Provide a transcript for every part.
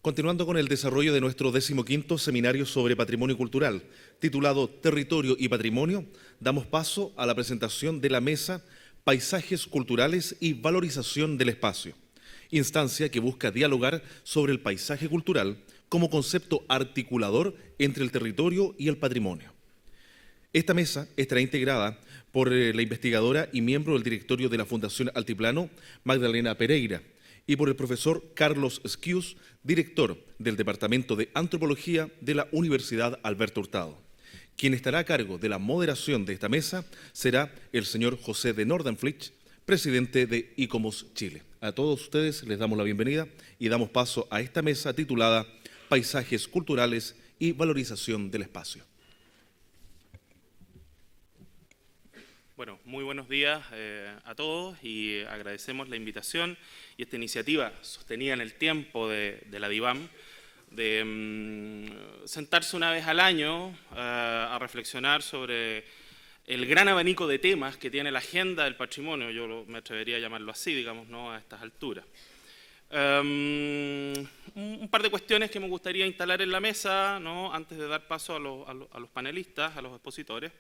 Continuando con el desarrollo de nuestro 15º Seminario sobre Patrimonio Cultural, titulado Territorio y Patrimonio, damos paso a la presentación de la mesa Paisajes Culturales y Valorización del Espacio, instancia que busca dialogar sobre el paisaje cultural como concepto articulador entre el territorio y el patrimonio. Esta mesa estará integrada por la investigadora y miembro del directorio de la Fundación Altiplano, Magdalena Pereira, y por el profesor Carlos Schius, director del Departamento de Antropología de la Universidad Alberto Hurtado. Quien estará a cargo de la moderación de esta mesa será el señor José de Nordenflich, presidente de ICOMOS Chile. A todos ustedes les damos la bienvenida y damos paso a esta mesa titulada Paisajes Culturales y Valorización del Espacio. Bueno, muy buenos días a todos y agradecemos la invitación y esta iniciativa sostenida en el tiempo de la DIVAM de sentarse una vez al año a reflexionar sobre el gran abanico de temas que tiene la agenda del patrimonio, me atrevería a llamarlo así, digamos, ¿no?, a estas alturas. Un par de cuestiones que me gustaría instalar en la mesa, ¿no?, antes de dar paso a los panelistas, a los expositores,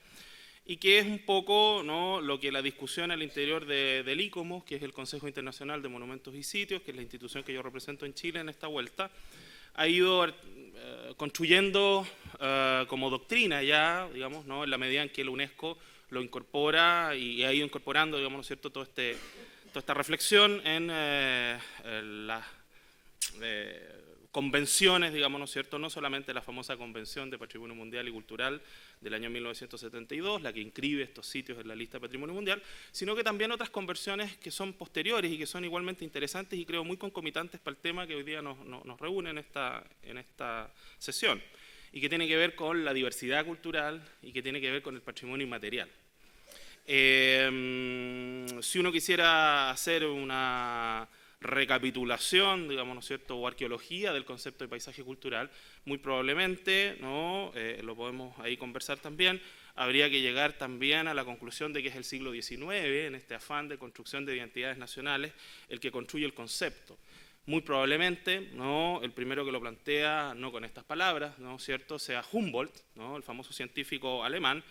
y que es un poco, ¿no?, lo que la discusión al interior del ICOMOS, que es el Consejo Internacional de Monumentos y Sitios, que es la institución que yo represento en Chile en esta vuelta, ha ido construyendo como doctrina ya, digamos, ¿no?, en la medida en que la UNESCO lo incorpora y ha ido incorporando, digamos, ¿no es cierto?, toda esta reflexión en las convenciones, digamos, ¿no es cierto?, no solamente la famosa Convención de Patrimonio Mundial y Cultural del año 1972, la que inscribe estos sitios en la lista de Patrimonio Mundial, sino que también otras convenciones que son posteriores y que son igualmente interesantes y creo muy concomitantes para el tema que hoy día nos reúne en esta sesión, y que tiene que ver con la diversidad cultural y que tiene que ver con el patrimonio inmaterial. Si uno quisiera hacer una recapitulación, digamos, ¿no es cierto?, o arqueología del concepto de paisaje cultural, muy probablemente, ¿no?, lo podemos ahí conversar también, habría que llegar también a la conclusión de que es el siglo XIX, en este afán de construcción de identidades nacionales, el que construye el concepto. Muy probablemente, ¿no?, el primero que lo plantea, no con estas palabras, ¿no es cierto?, sea Humboldt, ¿no?, el famoso científico alemán,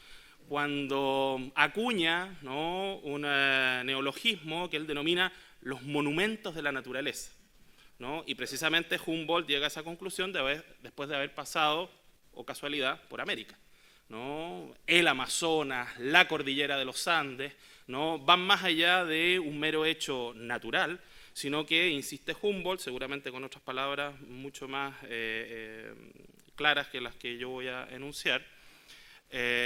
cuando acuña, ¿no?, un neologismo que él denomina los monumentos de la naturaleza, ¿no? Y precisamente Humboldt llega a esa conclusión después de haber pasado, o casualidad, por América, ¿no? El Amazonas, la cordillera de los Andes, ¿no?, van más allá de un mero hecho natural, sino que, insiste Humboldt, seguramente con otras palabras mucho más claras que las que yo voy a enunciar,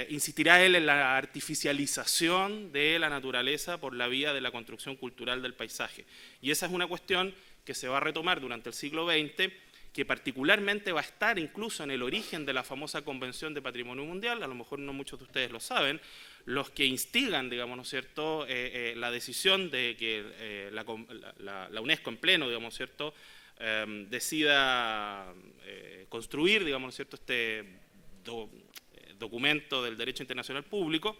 insistirá él en la artificialización de la naturaleza por la vía de la construcción cultural del paisaje. Y esa es una cuestión que se va a retomar durante el siglo XX, que particularmente va a estar incluso en el origen de la famosa Convención de Patrimonio Mundial, a lo mejor no muchos de ustedes lo saben, los que instigan, digamos, ¿no es cierto?, la decisión de que la UNESCO en pleno, digamos, ¿cierto?, decida construir, digamos, ¿no es cierto?, este documento del derecho internacional público,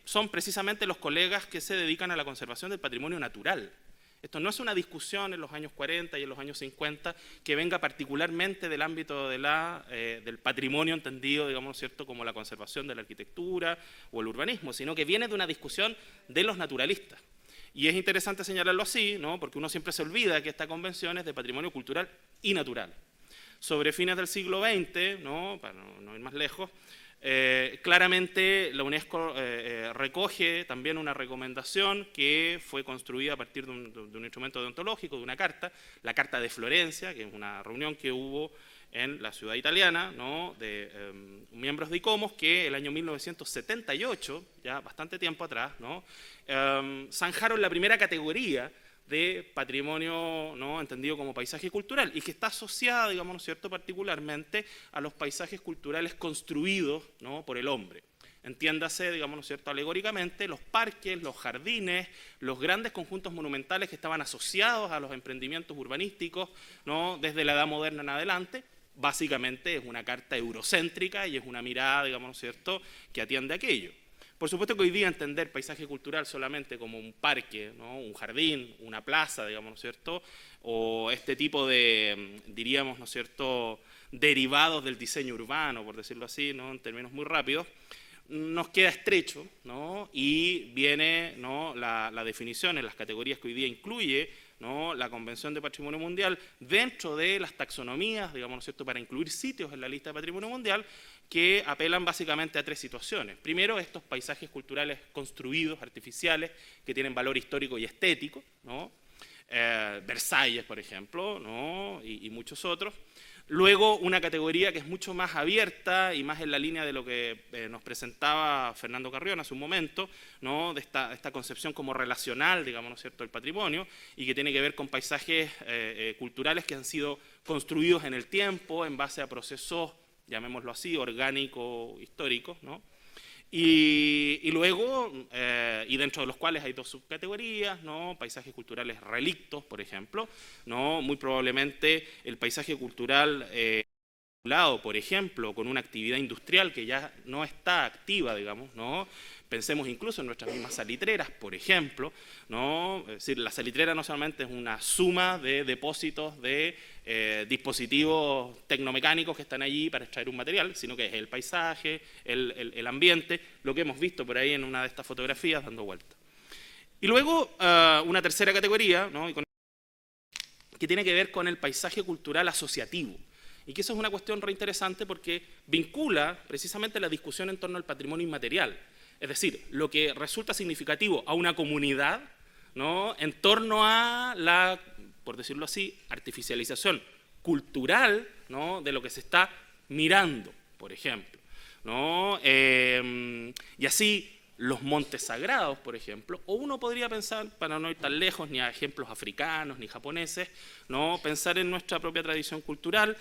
son precisamente los colegas que se dedican a la conservación del patrimonio natural. Esto no es una discusión en los años 40 y en los años 50 que venga particularmente del ámbito del patrimonio entendido, digamos, ¿cierto?, como la conservación de la arquitectura o el urbanismo, sino que viene de una discusión de los naturalistas. Y es interesante señalarlo así, ¿no?, porque uno siempre se olvida que esta convención es de patrimonio cultural y natural. Sobre fines del siglo XX, ¿no?, para no ir más lejos, claramente la UNESCO recoge también una recomendación que fue construida a partir de un instrumento deontológico, de una carta, la Carta de Florencia, que es una reunión que hubo en la ciudad italiana, ¿no?, de miembros de ICOMOS, que el año 1978, ya bastante tiempo atrás, ¿no?, zanjaron la primera categoría de patrimonio, ¿no?, entendido como paisaje cultural, y que está asociada, digamos, ¿no es cierto?, particularmente a los paisajes culturales construidos, ¿no?, por el hombre. entiéndase, digamos, ¿no es cierto?, alegóricamente, los parques, los jardines, los grandes conjuntos monumentales que estaban asociados a los emprendimientos urbanísticos, ¿no?, desde la Edad Moderna en adelante. Básicamente es una carta eurocéntrica y es una mirada, digamos, ¿no es cierto?, que atiende a aquello. Por supuesto que hoy día entender paisaje cultural solamente como un parque, ¿no?, un jardín, una plaza, digamos, ¿no es cierto?, o este tipo de, diríamos, ¿no es cierto?, derivados del diseño urbano, por decirlo así, ¿no?, en términos muy rápidos, nos queda estrecho, ¿no?, y viene, ¿no?, la definición en las categorías que hoy día incluye, ¿no?, la Convención de Patrimonio Mundial dentro de las taxonomías, digamos, ¿no es cierto?, para incluir sitios en la lista de Patrimonio Mundial, que apelan básicamente a tres situaciones. Primero, estos paisajes culturales construidos, artificiales, que tienen valor histórico y estético, ¿no?, Versalles, por ejemplo, ¿no?, y muchos otros. Luego, una categoría que es mucho más abierta y más en la línea de lo que nos presentaba Fernando Carrión hace un momento, ¿no?, de esta concepción como relacional, digamos, ¿no es cierto?, del patrimonio, y que tiene que ver con paisajes culturales que han sido construidos en el tiempo en base a procesos, llamémoslo así, orgánicos, históricos, ¿no? Y luego, y dentro de los cuales hay dos subcategorías, ¿no?, paisajes culturales relictos, por ejemplo, ¿no?, muy probablemente el paisaje cultural vinculado, por ejemplo, con una actividad industrial que ya no está activa, digamos, ¿no? Pensemos incluso en nuestras mismas salitreras, por ejemplo, ¿no? Es decir, la salitrera no solamente es una suma de depósitos de dispositivos tecnomecánicos que están allí para extraer un material, sino que es el paisaje, el ambiente, lo que hemos visto por ahí en una de estas fotografías dando vuelta. Y luego una tercera categoría, ¿no?, que tiene que ver con el paisaje cultural asociativo. Y que eso es una cuestión reinteresante porque vincula precisamente la discusión en torno al patrimonio inmaterial. Es decir, lo que resulta significativo a una comunidad, ¿no?, en torno a la, por decirlo así, artificialización cultural, ¿no?, de lo que se está mirando, por ejemplo, ¿no? Y así los montes sagrados, por ejemplo, o uno podría pensar, para no ir tan lejos, ni a ejemplos africanos ni japoneses, ¿no?, pensar en nuestra propia tradición cultural.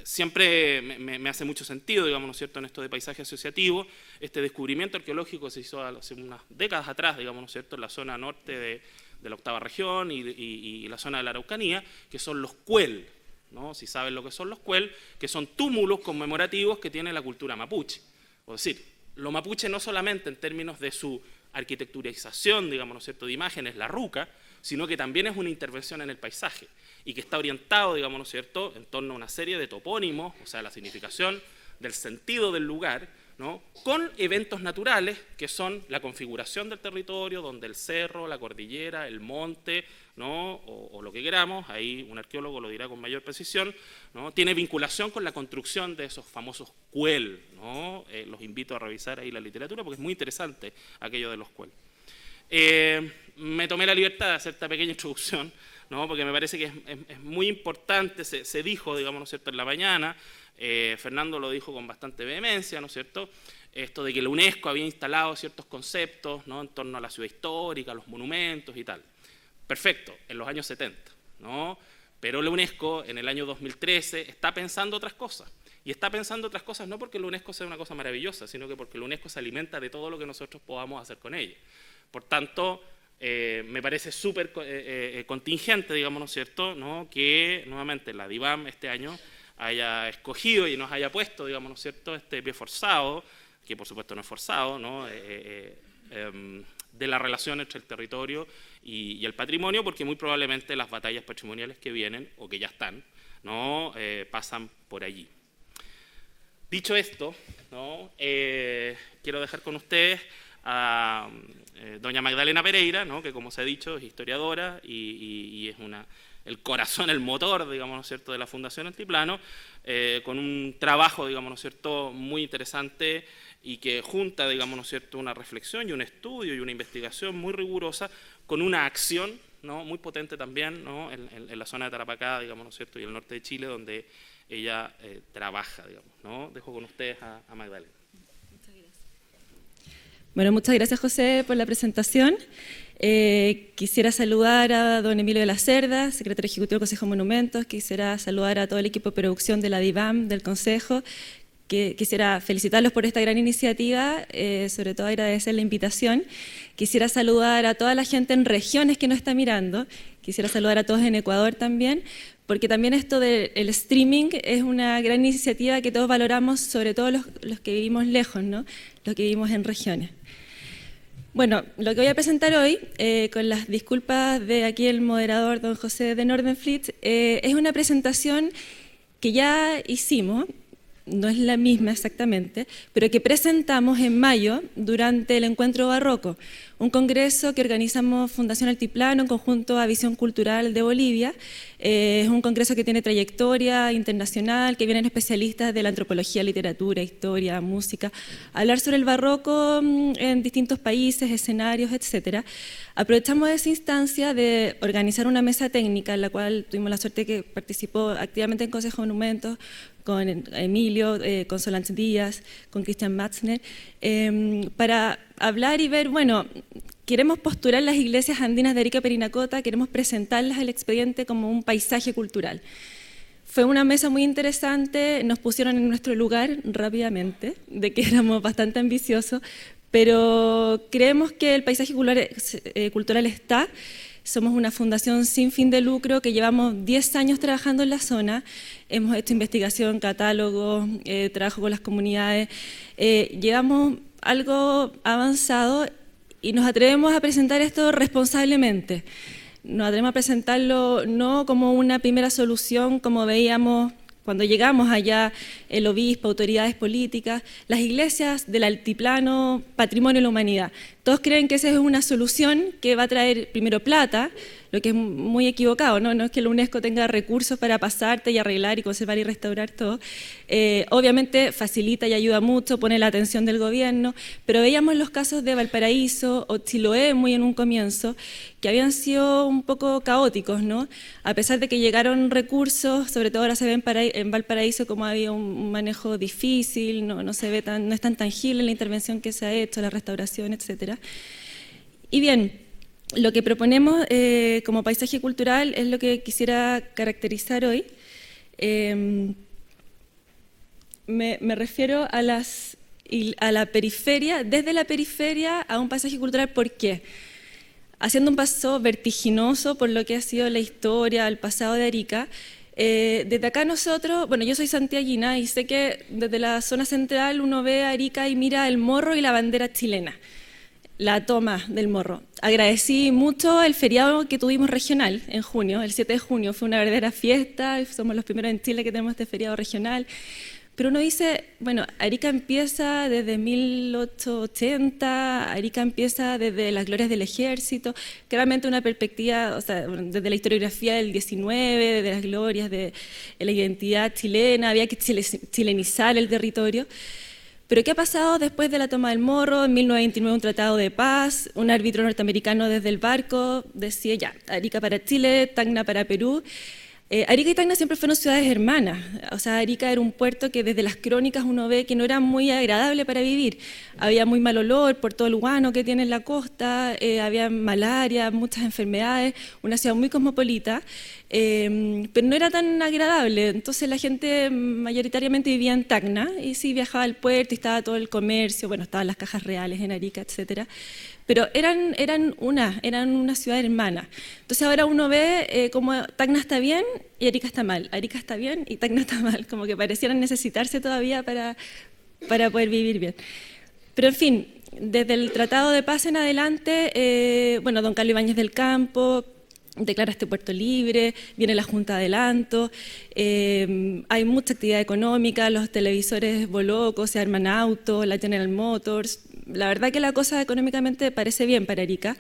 Siempre me hace mucho sentido, digamos, ¿no es cierto?, en esto de paisaje asociativo, este descubrimiento arqueológico se hizo hace unas décadas atrás, digamos, ¿no es cierto?, en la zona norte de la octava región y la zona de la Araucanía, que son los cuel, ¿no?, si saben lo que son los cuel, que son túmulos conmemorativos que tiene la cultura mapuche. Es decir, lo mapuche no solamente en términos de su arquitecturización, digamos, ¿no es cierto?, de imágenes, la ruca, sino que también es una intervención en el paisaje y que está orientado, digamos, ¿no es cierto?, en torno a una serie de topónimos, o sea, la significación del sentido del lugar, ¿no?, con eventos naturales que son la configuración del territorio, donde el cerro, la cordillera, el monte, ¿no?, o lo que queramos, ahí un arqueólogo lo dirá con mayor precisión, ¿no?, tiene vinculación con la construcción de esos famosos cuel, ¿no? Los invito a revisar ahí la literatura porque es muy interesante aquello de los cuel. Me tomé la libertad de hacer esta pequeña introducción, ¿no?, porque me parece que es muy importante, se dijo, digamos, ¿no es cierto?, en la mañana, Fernando lo dijo con bastante vehemencia, ¿no es cierto?, esto de que la UNESCO había instalado ciertos conceptos, ¿no?, en torno a la ciudad histórica, a los monumentos y tal. Perfecto, en los años 70, ¿no?, pero la UNESCO en el año 2013 está pensando otras cosas. Y está pensando otras cosas no porque la UNESCO sea una cosa maravillosa, sino que porque la UNESCO se alimenta de todo lo que nosotros podamos hacer con ella. Por tanto, me parece súper contingente, digamos, ¿no es cierto?, ¿no?, que nuevamente la DIVAM este año haya escogido y nos haya puesto, digamos, ¿no es cierto?, este pie forzado, que por supuesto no es forzado, ¿no?, de la relación entre el territorio y el patrimonio, porque muy probablemente las batallas patrimoniales que vienen, o que ya están, ¿no?, pasan por allí. Dicho esto, ¿no?, quiero dejar con ustedes a doña Magdalena Pereira, ¿no?, que como se ha dicho es historiadora y es el corazón, el motor, digamos, ¿no es cierto?, de la Fundación Altiplano, con un trabajo, digamos, ¿no es cierto?, muy interesante y que junta, digamos, ¿no es cierto?, una reflexión y un estudio y una investigación muy rigurosa con una acción, ¿no?, muy potente también, ¿no?, en la zona de Tarapacá, digamos, ¿no es cierto?, y el norte de Chile, donde ella trabaja, digamos, ¿no? Dejo con ustedes a Magdalena. Muchas gracias. Bueno, muchas gracias, José, por la presentación. Quisiera saludar a don Emilio de la Cerda, secretario ejecutivo del Consejo de Monumentos. Quisiera saludar a todo el equipo de producción de la DIVAM, del Consejo, que quisiera felicitarlos por esta gran iniciativa, sobre todo agradecer la invitación. Quisiera saludar a toda la gente en regiones que nos está mirando, quisiera saludar a todos en Ecuador también, porque también esto del streaming es una gran iniciativa que todos valoramos, sobre todo los que vivimos lejos, ¿no? Los que vivimos en regiones. Bueno, lo que voy a presentar hoy, con las disculpas de aquí el moderador, don José de Nordenfleet, es una presentación que ya hicimos, no es la misma exactamente, pero que presentamos en mayo durante el Encuentro Barroco, un congreso que organizamos Fundación Altiplano en conjunto a Visión Cultural de Bolivia. Es un congreso que tiene trayectoria internacional, que vienen especialistas de la antropología, literatura, historia, música, a hablar sobre el barroco en distintos países, escenarios, etc. Aprovechamos esa instancia de organizar una mesa técnica en la cual tuvimos la suerte que participó activamente en Consejo de Monumentos, con Emilio, con Solange Díaz, con Christian Matzner, para hablar y ver, bueno, queremos postular las iglesias andinas de Arica Parinacota, queremos presentarlas al expediente como un paisaje cultural. Fue una mesa muy interesante, nos pusieron en nuestro lugar rápidamente, de que éramos bastante ambiciosos, pero creemos que el paisaje cultural está. Somos una fundación sin fin de lucro que llevamos 10 años trabajando en la zona, hemos hecho investigación, catálogos, trabajo con las comunidades, llevamos algo avanzado y nos atrevemos a presentar esto responsablemente. Nos atrevemos a presentarlo no como una primera solución, como veíamos cuando llegamos allá, el obispo, autoridades políticas, las iglesias del altiplano, patrimonio de la humanidad. Todos creen que esa es una solución que va a traer primero plata, lo que es muy equivocado, ¿no? No es que la UNESCO tenga recursos para pasarte y arreglar y conservar y restaurar todo. Obviamente facilita y ayuda mucho, pone la atención del gobierno, pero veíamos los casos de Valparaíso o Chiloé muy en un comienzo, que habían sido un poco caóticos, ¿no? A pesar de que llegaron recursos, sobre todo ahora se ve en Valparaíso como había un manejo difícil, no se ve no es tan tangible la intervención que se ha hecho, la restauración, etcétera. Y bien, lo que proponemos como paisaje cultural es lo que quisiera caracterizar hoy. Me refiero a la periferia, desde la periferia a un paisaje cultural. ¿Por qué? Haciendo un paso vertiginoso por lo que ha sido la historia, el pasado de Arica. Desde acá nosotros, bueno, yo soy santiaguina y sé que desde la zona central uno ve a Arica y mira el morro y la bandera chilena, la toma del morro. Agradecí mucho el feriado que tuvimos regional en junio, el 7 de junio, fue una verdadera fiesta, somos los primeros en Chile que tenemos este feriado regional. Pero uno dice, bueno, Arica empieza desde 1880, Arica empieza desde las glorias del ejército, claramente una perspectiva, o sea, desde la historiografía del 19, desde las glorias de la identidad chilena, había que chilenizar el territorio. Pero ¿qué ha pasado después de la toma del Morro? En 1929 un tratado de paz, un árbitro norteamericano desde el barco decía ya, Arica para Chile, Tacna para Perú. Arica y Tacna siempre fueron ciudades hermanas, o sea, Arica era un puerto que desde las crónicas uno ve que no era muy agradable para vivir, había muy mal olor por todo el guano que tiene en la costa, había malaria, muchas enfermedades, una ciudad muy cosmopolita, pero no era tan agradable, entonces la gente mayoritariamente vivía en Tacna y sí viajaba al puerto y estaba todo el comercio, bueno, estaban las cajas reales en Arica, etcétera. Pero eran una ciudad hermana. Entonces ahora uno ve como Tacna está bien y Arica está mal, Arica está bien y Tacna está mal, como que parecieran necesitarse todavía para poder vivir bien. Pero en fin, desde el Tratado de Paz en adelante, bueno, don Carlos Ibáñez del Campo declara este puerto libre, viene la Junta de Adelanto, hay mucha actividad económica, los televisores Boloco, se arman autos, la General Motors. La verdad que la cosa económicamente parece bien para Arica.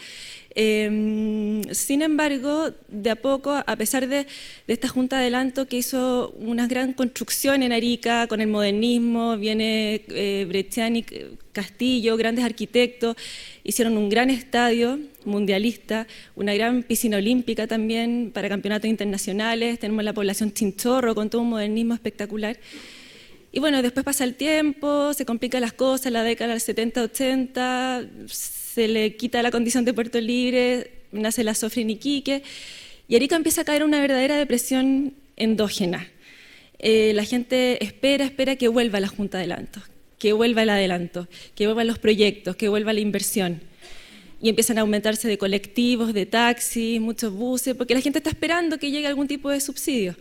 Sin embargo, de a poco, a pesar de esta Junta de Adelanto que hizo una gran construcción en Arica con el modernismo, viene Bresciani, Castillo, grandes arquitectos, hicieron un gran estadio mundialista, una gran piscina olímpica también para campeonatos internacionales, tenemos la población Chinchorro con todo un modernismo espectacular. Y bueno, después pasa el tiempo, se complican las cosas, la década del 70-80, se le quita la condición de puerto libre, nace la SOFRI en Iquique, y Arica empieza a caer en una verdadera depresión endógena. la gente espera que vuelva la Junta de Adelantos, que vuelva el adelanto, que vuelvan los proyectos, que vuelva la inversión. Y empiezan a aumentarse de colectivos, de taxis, muchos buses, porque la gente está esperando que llegue algún tipo de subsidio.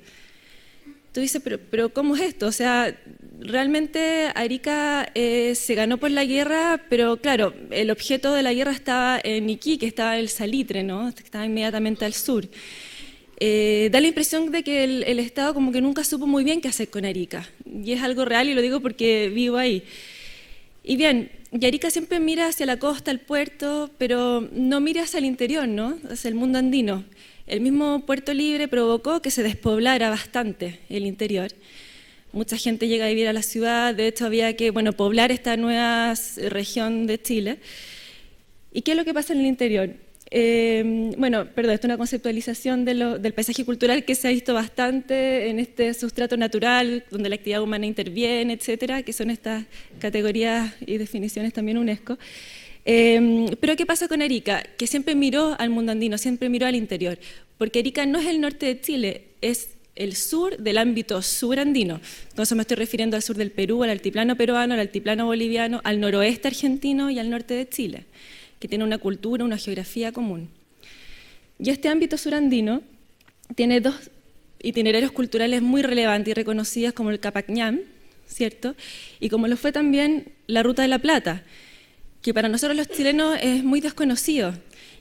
Tú dices, pero ¿cómo es esto? O sea, realmente Arica se ganó por la guerra, pero claro, el objeto de la guerra estaba en Iquique, estaba el salitre, ¿no? Estaba inmediatamente al sur. Da la impresión de que el Estado como que nunca supo muy bien qué hacer con Arica. Y es algo real y lo digo porque vivo ahí. Y bien, Arica siempre mira hacia la costa, el puerto, pero no mira hacia el interior, ¿no? Hacia el mundo andino. El mismo Puerto Libre provocó que se despoblara bastante el interior. Mucha gente llega a vivir a la ciudad, de hecho había que poblar esta nueva región de Chile. ¿Y qué es lo que pasa en el interior? Esto es una conceptualización del paisaje cultural que se ha visto bastante en este sustrato natural, donde la actividad humana interviene, etcétera, que son estas categorías y definiciones también UNESCO. Pero ¿qué pasa con Arica? Que siempre miró al mundo andino, siempre miró al interior, porque Arica no es el norte de Chile, es el sur del ámbito surandino. Entonces me estoy refiriendo al sur del Perú, al altiplano peruano, al altiplano boliviano, al noroeste argentino y al norte de Chile, que tiene una cultura, una geografía común. Y este ámbito surandino tiene dos itinerarios culturales muy relevantes y reconocidos, como el Capac Ñam, ¿cierto? Y como lo fue también la Ruta de la Plata, que para nosotros los chilenos es muy desconocido,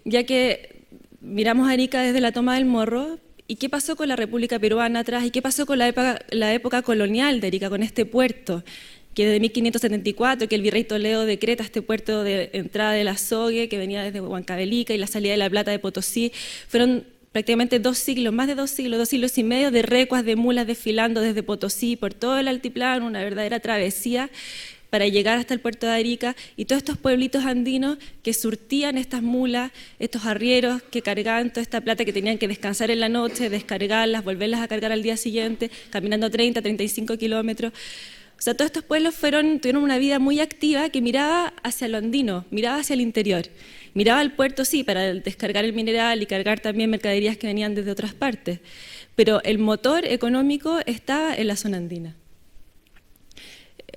ya que miramos a Arica desde la toma del Morro, y qué pasó con la República Peruana atrás, y qué pasó con la época colonial de Arica, con este puerto, que desde 1574, que el virrey Toledo decreta este puerto de entrada del Azogue, que venía desde Huancavelica, y la salida de la Plata de Potosí, fueron prácticamente 2 siglos, más de 2 siglos, 2 siglos y medio de recuas de mulas desfilando desde Potosí por todo el altiplano, una verdadera travesía para llegar hasta el puerto de Arica, y todos estos pueblitos andinos que surtían estas mulas, estos arrieros que cargaban toda esta plata, que tenían que descansar en la noche, descargarlas, volverlas a cargar al día siguiente, caminando 30, 35 kilómetros. O sea, todos estos pueblos tuvieron una vida muy activa que miraba hacia lo andino, miraba hacia el interior. Miraba al puerto, sí, para descargar el mineral y cargar también mercaderías que venían desde otras partes, pero el motor económico estaba en la zona andina.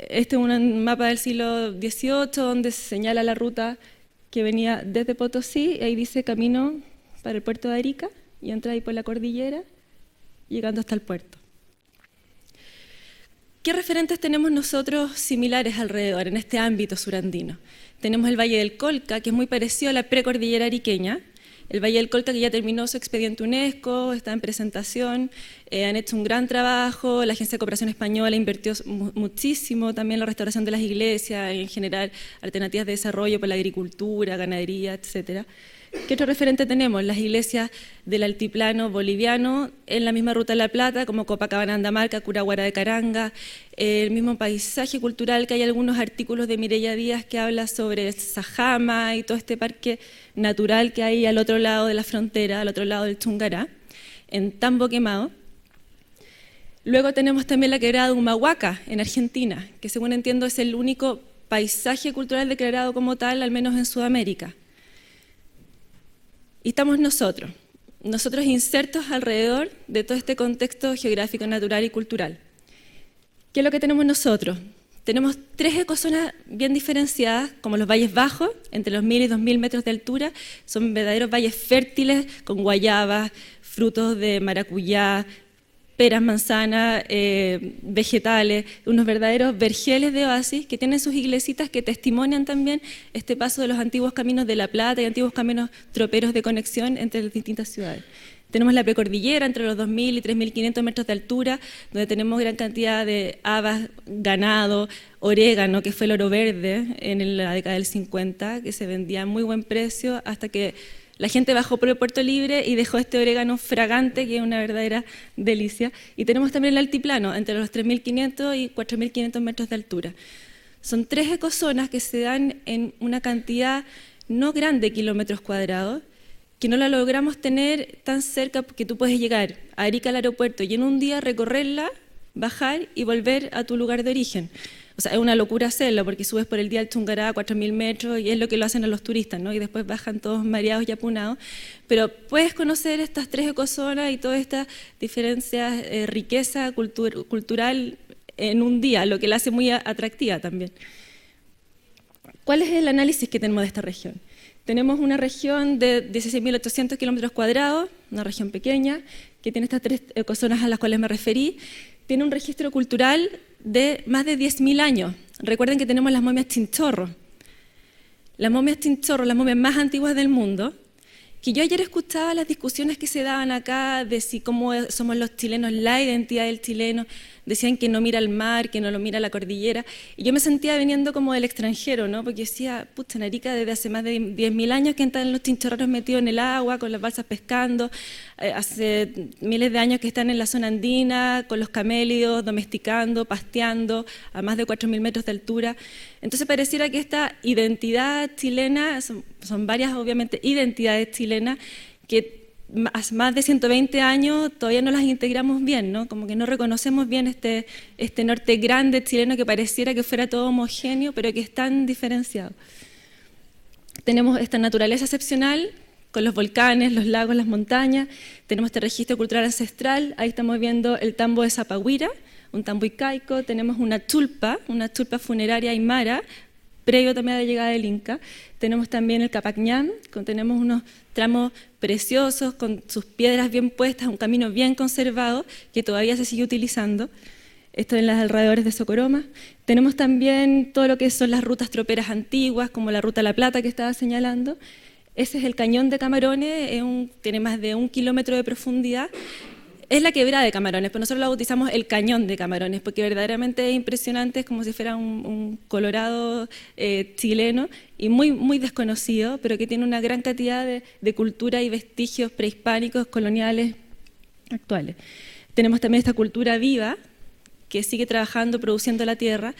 Este es un mapa del siglo XVIII donde se señala la ruta que venía desde Potosí, y ahí dice camino para el puerto de Arica, y entra ahí por la cordillera, llegando hasta el puerto. ¿Qué referentes tenemos nosotros similares alrededor en este ámbito surandino? Tenemos el Valle del Colca, que es muy parecido a la precordillera ariqueña. El Valle del Colca, que ya terminó su expediente UNESCO, está en presentación, han hecho un gran trabajo, la Agencia de Cooperación Española invirtió muchísimo también en la restauración de las iglesias, en general alternativas de desarrollo para la agricultura, ganadería, etcétera. ¿Qué otro referente tenemos? Las iglesias del altiplano boliviano, en la misma Ruta de la Plata, como Copacabana, Andamarca, Curaguara de Caranga, el mismo paisaje cultural, que hay algunos artículos de Mireya Díaz que habla sobre el Sajama y todo este parque natural que hay al otro lado de la frontera, al otro lado del Chungará, en Tambo Quemado. Luego tenemos también la quebrada de Humahuaca, en Argentina, que según entiendo es el único paisaje cultural declarado como tal, al menos en Sudamérica. Y estamos nosotros insertos alrededor de todo este contexto geográfico, natural y cultural. ¿Qué es lo que tenemos nosotros? Tenemos 3 ecozonas bien diferenciadas, como los valles bajos, entre los 1000 y 2000 metros de altura. Son verdaderos valles fértiles, con guayabas, frutos de maracuyá, peras, manzanas, vegetales, unos verdaderos vergeles de oasis que tienen sus iglesitas que testimonian también este paso de los antiguos caminos de La Plata y antiguos caminos troperos de conexión entre las distintas ciudades. Tenemos la precordillera entre los 2.000 y 3.500 metros de altura, donde tenemos gran cantidad de habas, ganado, orégano, que fue el oro verde en la década del 50, que se vendía a muy buen precio hasta que la gente bajó por el Puerto Libre y dejó este orégano fragante, que es una verdadera delicia. Y tenemos también el altiplano, entre los 3.500 y 4.500 metros de altura. Son 3 ecozonas que se dan en una cantidad no grande de kilómetros cuadrados, que no la logramos tener tan cerca, porque tú puedes llegar a Arica al aeropuerto y en un día recorrerla, bajar y volver a tu lugar de origen. O sea, es una locura hacerlo porque subes por el día al Chungará a 4.000 metros y es lo que lo hacen a los turistas, ¿no? Y después bajan todos mareados y apunados. Pero puedes conocer estas 3 ecozonas y todas estas diferencias, riqueza cultural en un día, lo que la hace muy atractiva también. ¿Cuál es el análisis que tenemos de esta región? Tenemos una región de 16.800 kilómetros cuadrados, una región pequeña, que tiene estas 3 ecozonas a las cuales me referí. Tiene un registro cultural de más de 10.000 años. Recuerden que tenemos las momias Chinchorro. Las momias Chinchorro, las momias más antiguas del mundo, que yo ayer escuchaba las discusiones que se daban acá de si cómo somos los chilenos, la identidad del chileno, decían que no mira el mar, que no lo mira la cordillera, y yo me sentía viniendo como del extranjero, ¿no? Porque decía, pucha, en Arica desde hace más de 10.000 años que están los chinchorreros metidos en el agua, con las balsas pescando, hace miles de años que están en la zona andina, con los camélidos, domesticando, pasteando, a más de 4.000 metros de altura. Entonces pareciera que esta identidad chilena, son varias obviamente identidades chilenas, que hace más de 120 años todavía no las integramos bien, ¿no? Como que no reconocemos bien este norte grande chileno que pareciera que fuera todo homogéneo, pero que es tan diferenciado. Tenemos esta naturaleza excepcional, con los volcanes, los lagos, las montañas, tenemos este registro cultural ancestral, ahí estamos viendo el tambo de Zapahuira, un tambo incaico, tenemos una chulpa funeraria aymara, previo también a la llegada del Inca. Tenemos también el Capacñán, tenemos unos tramos preciosos con sus piedras bien puestas, un camino bien conservado que todavía se sigue utilizando. Esto en los alrededores de Socoroma. Tenemos también todo lo que son las rutas troperas antiguas, como la Ruta La Plata que estaba señalando. Ese es el Cañón de Camarones, tiene más de 1 kilómetro de profundidad. Es la quebrada de Camarones, pero nosotros lo bautizamos el Cañón de Camarones, porque verdaderamente es impresionante, es como si fuera un Colorado chileno y muy, muy desconocido, pero que tiene una gran cantidad de cultura y vestigios prehispánicos, coloniales, actuales. Tenemos también esta cultura viva, que sigue trabajando, produciendo la tierra,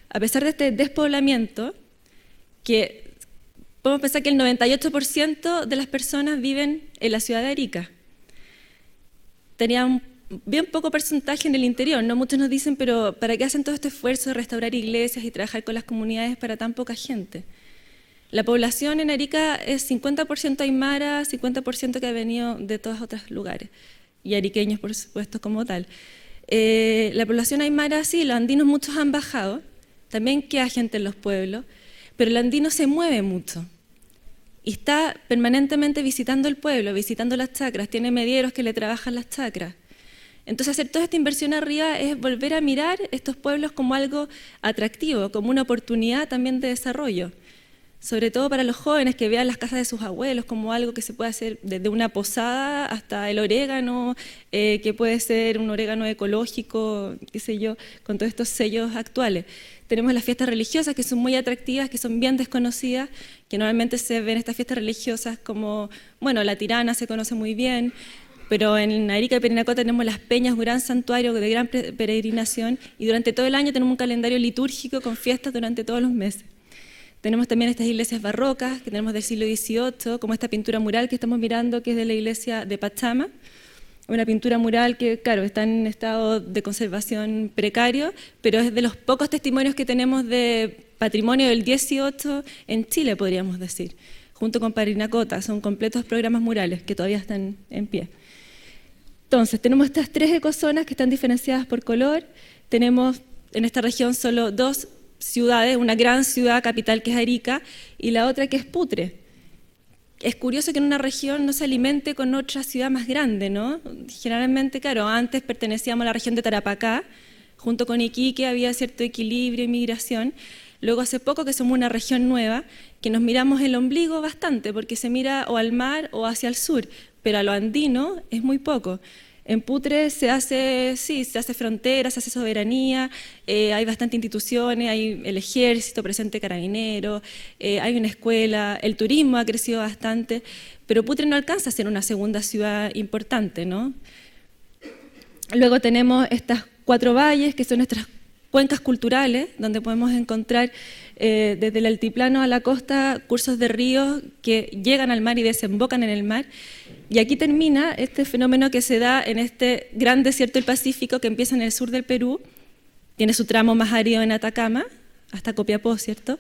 a pesar de este despoblamiento, que podemos pensar que el 98% de las personas viven en la ciudad de Arica. Tenía un bien poco porcentaje en el interior, ¿no? Muchos nos dicen, pero ¿para qué hacen todo este esfuerzo de restaurar iglesias y trabajar con las comunidades para tan poca gente? La población en Arica es 50% aymara, 50% que ha venido de todos otros lugares, y ariqueños, por supuesto, como tal. La población aymara, sí, los andinos muchos han bajado, también queda gente en los pueblos, pero el andino se mueve mucho. Y está permanentemente visitando el pueblo, visitando las chacras, tiene medieros que le trabajan las chacras. Entonces hacer toda esta inversión arriba es volver a mirar estos pueblos como algo atractivo, como una oportunidad también de desarrollo. Sobre todo para los jóvenes que vean las casas de sus abuelos como algo que se puede hacer desde una posada hasta el orégano, que puede ser un orégano ecológico, qué sé yo, con todos estos sellos actuales. Tenemos las fiestas religiosas que son muy atractivas, que son bien desconocidas, que normalmente se ven estas fiestas religiosas como, bueno, la Tirana se conoce muy bien, pero en Arica y Parinacota tenemos las peñas, un gran santuario de gran peregrinación, y durante todo el año tenemos un calendario litúrgico con fiestas durante todos los meses. Tenemos también estas iglesias barrocas que tenemos del siglo XVIII, como esta pintura mural que estamos mirando, que es de la iglesia de Pachama, una pintura mural que, claro, está en estado de conservación precario, pero es de los pocos testimonios que tenemos de patrimonio del XVIII en Chile, podríamos decir, junto con Parinacota. Son completos programas murales que todavía están en pie. Entonces, tenemos estas 3 ecozonas que están diferenciadas por color. Tenemos en esta región solo 2 ciudades, una gran ciudad capital que es Arica y la otra que es Putre. Es curioso que en una región no se alimente con otra ciudad más grande, ¿no? Generalmente, claro, antes pertenecíamos a la región de Tarapacá, junto con Iquique había cierto equilibrio y migración. Luego hace poco que somos una región nueva, que nos miramos el ombligo bastante, porque se mira o al mar o hacia el sur, pero a lo andino es muy poco. En Putre se hace frontera, se hace soberanía, hay bastantes instituciones, hay el ejército presente, carabineros, hay una escuela, el turismo ha crecido bastante, pero Putre no alcanza a ser una segunda ciudad importante, ¿no? Luego tenemos estas 4 valles, que son nuestras cuencas culturales, donde podemos encontrar desde el altiplano a la costa cursos de ríos que llegan al mar y desembocan en el mar. Y aquí termina este fenómeno que se da en este gran desierto del Pacífico que empieza en el sur del Perú, tiene su tramo más árido en Atacama, hasta Copiapó, ¿cierto?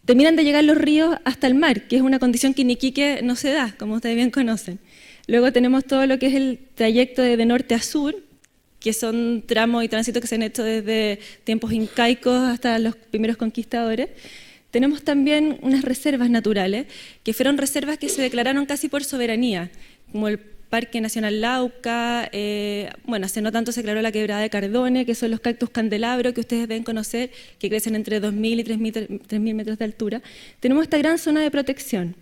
Terminan de llegar los ríos hasta el mar, que es una condición que en Iquique no se da, como ustedes bien conocen. Luego tenemos todo lo que es el trayecto de norte a sur, que son tramos y tránsitos que se han hecho desde tiempos incaicos hasta los primeros conquistadores. Tenemos también unas reservas naturales, que fueron reservas que se declararon casi por soberanía, como el Parque Nacional Lauca, bueno, hace no tanto se declaró la Quebrada de Cardone, que son los cactus candelabro, que ustedes deben conocer, que crecen entre 2.000 y 3.000 metros de altura. Tenemos esta gran zona de protección.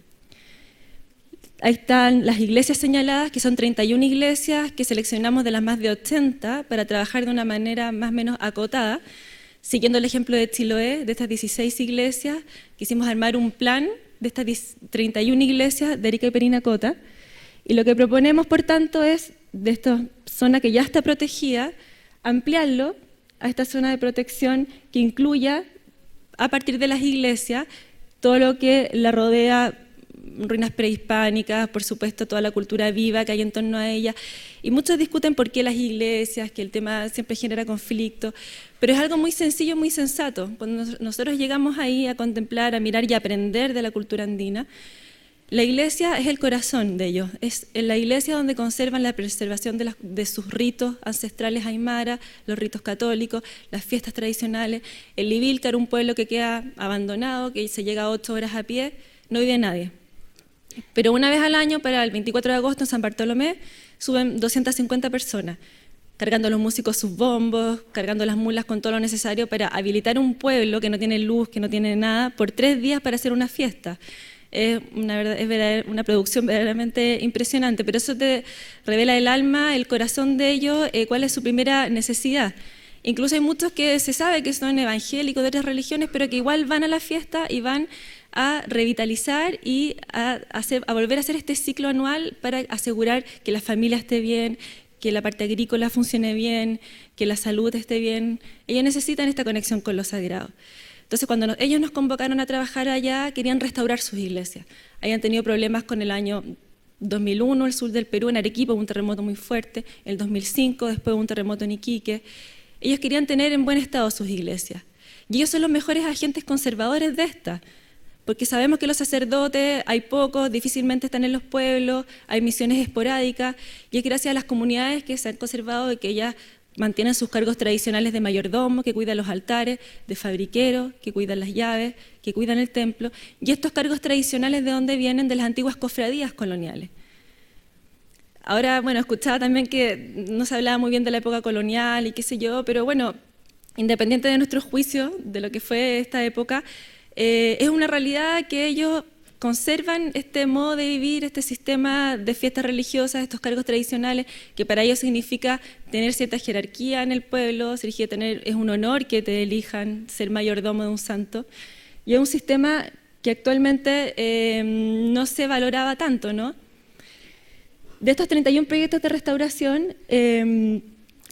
Ahí están las iglesias señaladas, que son 31 iglesias, que seleccionamos de las más de 80 para trabajar de una manera más o menos acotada. Siguiendo el ejemplo de Chiloé, de estas 16 iglesias, quisimos armar un plan de estas 31 iglesias de Arica y Parinacota. Y lo que proponemos, por tanto, es de esta zona que ya está protegida, ampliarlo a esta zona de protección que incluya, a partir de las iglesias, todo lo que la rodea, ruinas prehispánicas, por supuesto, toda la cultura viva que hay en torno a ella. Y muchos discuten por qué las iglesias, que el tema siempre genera conflicto, pero es algo muy sencillo, muy sensato. Cuando nosotros llegamos ahí a contemplar, a mirar y a aprender de la cultura andina, la iglesia es el corazón de ellos, es en la iglesia donde conservan la preservación de sus ritos ancestrales aymara, los ritos católicos, las fiestas tradicionales. En Livílcar, un pueblo que queda abandonado, que se llega a 8 horas a pie, no vive nadie. Pero una vez al año, para el 24 de agosto en San Bartolomé, suben 250 personas, cargando a los músicos sus bombos, cargando las mulas con todo lo necesario para habilitar un pueblo que no tiene luz, que no tiene nada, por 3 días para hacer una fiesta. Es una producción verdaderamente impresionante, pero eso te revela el alma, el corazón de ellos, cuál es su primera necesidad. Incluso hay muchos que se sabe que son evangélicos de otras religiones, pero que igual van a la fiesta y van a revitalizar y a volver a hacer este ciclo anual para asegurar que la familia esté bien, que la parte agrícola funcione bien, que la salud esté bien. Ellos necesitan esta conexión con lo sagrado. Entonces, cuando ellos nos convocaron a trabajar allá, querían restaurar sus iglesias. Habían tenido problemas con el año 2001, el sur del Perú, en Arequipa, hubo un terremoto muy fuerte, el 2005, después hubo un terremoto en Iquique. Ellos querían tener en buen estado sus iglesias. Y ellos son los mejores agentes conservadores de estas, porque sabemos que los sacerdotes, hay pocos, difícilmente están en los pueblos, hay misiones esporádicas, y es gracias a las comunidades que se han conservado y que ellas mantienen sus cargos tradicionales de mayordomo, que cuidan los altares, de fabriquero, que cuidan las llaves, que cuidan el templo, y estos cargos tradicionales de dónde vienen, de las antiguas cofradías coloniales. Ahora, bueno, escuchaba también que no se hablaba muy bien de la época colonial y qué sé yo, pero bueno, independiente de nuestro juicio de lo que fue esta época, es una realidad que ellos conservan este modo de vivir, este sistema de fiestas religiosas, estos cargos tradicionales, que para ellos significa tener cierta jerarquía en el pueblo, es un honor que te elijan ser mayordomo de un santo, y es un sistema que actualmente no se valoraba tanto, ¿no? De estos 31 proyectos de restauración,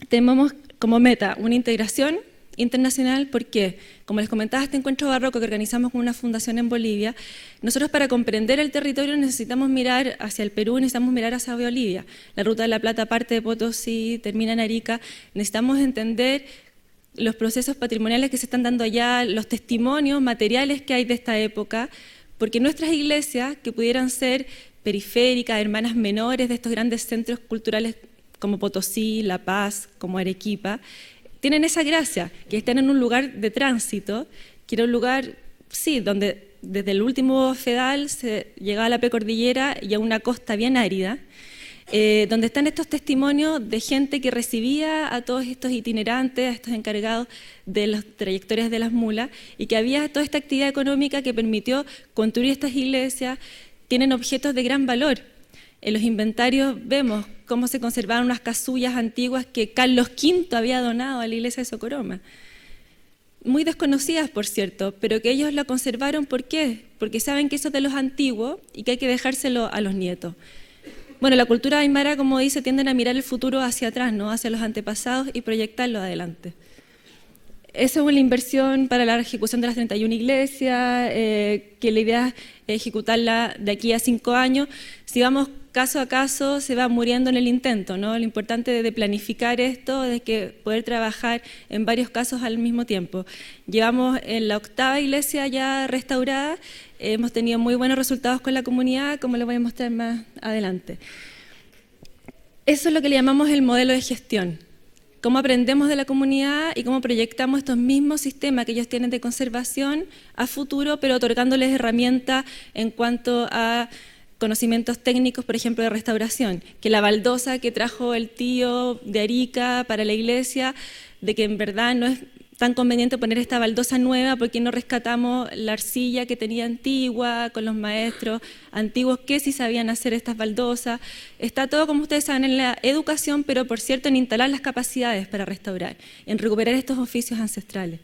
tenemos como meta una integración internacional, porque, como les comentaba, este encuentro barroco que organizamos con una fundación en Bolivia, nosotros para comprender el territorio necesitamos mirar hacia el Perú, necesitamos mirar hacia Bolivia. La Ruta de la Plata parte de Potosí, termina en Arica, necesitamos entender los procesos patrimoniales que se están dando allá, los testimonios materiales que hay de esta época, porque nuestras iglesias, que pudieran ser periféricas, hermanas menores de estos grandes centros culturales como Potosí, La Paz, como Arequipa, tienen esa gracia, que están en un lugar de tránsito, que era un lugar, sí, donde desde el último Fedal se llegaba a la precordillera y a una costa bien árida, donde están estos testimonios de gente que recibía a todos estos itinerantes, a estos encargados de las trayectorias de las mulas, y que había toda esta actividad económica que permitió construir estas iglesias. Tienen objetos de gran valor. En los inventarios vemos cómo se conservaban unas casullas antiguas que Carlos V había donado a la iglesia de Socoroma. Muy desconocidas, por cierto, pero que ellos la conservaron. ¿Por qué? Porque saben que eso es de los antiguos y que hay que dejárselo a los nietos. Bueno, la cultura aymara, como dice, tienden a mirar el futuro hacia atrás, ¿no? Hacia los antepasados y proyectarlo adelante. esa es una inversión para la ejecución de las 31 iglesias, que la idea es ejecutarla de aquí a 5 años. Si vamos caso a caso, se va muriendo en el intento, ¿no? Lo importante de planificar esto es que poder trabajar en varios casos al mismo tiempo. Llevamos en la 8ª iglesia ya restaurada, hemos tenido muy buenos resultados con la comunidad, como les voy a mostrar más adelante. Eso es lo que le llamamos el modelo de gestión. Cómo aprendemos de la comunidad y cómo proyectamos estos mismos sistemas que ellos tienen de conservación a futuro, pero otorgándoles herramientas en cuanto a conocimientos técnicos, por ejemplo, de restauración, que la baldosa que trajo el tío de Arica para la iglesia, de que en verdad no es tan conveniente poner esta baldosa nueva porque no rescatamos la arcilla que tenía antigua con los maestros antiguos que sí sabían hacer estas baldosas. Está todo, como ustedes saben, en la educación, pero por cierto en instalar las capacidades para restaurar, en recuperar estos oficios ancestrales.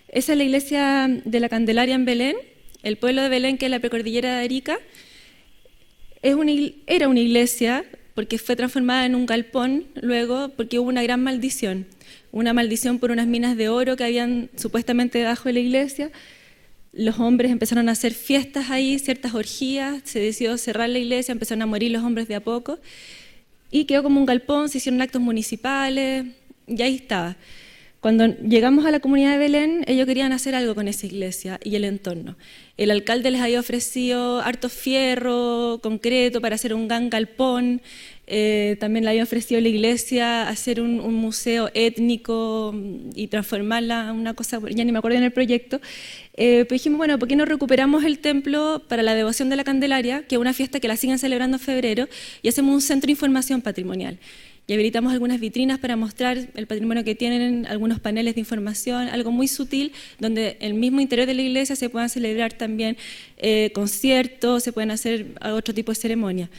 Esa es la iglesia de la Candelaria en Belén, el pueblo de Belén, que es la precordillera de Arica. Era una iglesia porque fue transformada en un galpón luego porque hubo una gran maldición. Una maldición por unas minas de oro que habían supuestamente debajo de la iglesia. Los hombres empezaron a hacer fiestas ahí, ciertas orgías, se decidió cerrar la iglesia, empezaron a morir los hombres de a poco y quedó como un galpón, se hicieron actos municipales y ahí estaba. Cuando llegamos a la comunidad de Belén, ellos querían hacer algo con esa iglesia y el entorno. El alcalde les había ofrecido harto fierro, concreto, para hacer un gran galpón. También le había ofrecido a la iglesia hacer un museo étnico y transformarla en una cosa, ya ni me acuerdo en el proyecto. Pero dijimos, bueno, ¿por qué no recuperamos el templo para la devoción de la Candelaria, que es una fiesta que la siguen celebrando en febrero, y hacemos un centro de información patrimonial? Y habilitamos algunas vitrinas para mostrar el patrimonio que tienen, algunos paneles de información, algo muy sutil, donde en el mismo interior de la iglesia se puedan celebrar también conciertos, se pueden hacer otro tipo de ceremonias.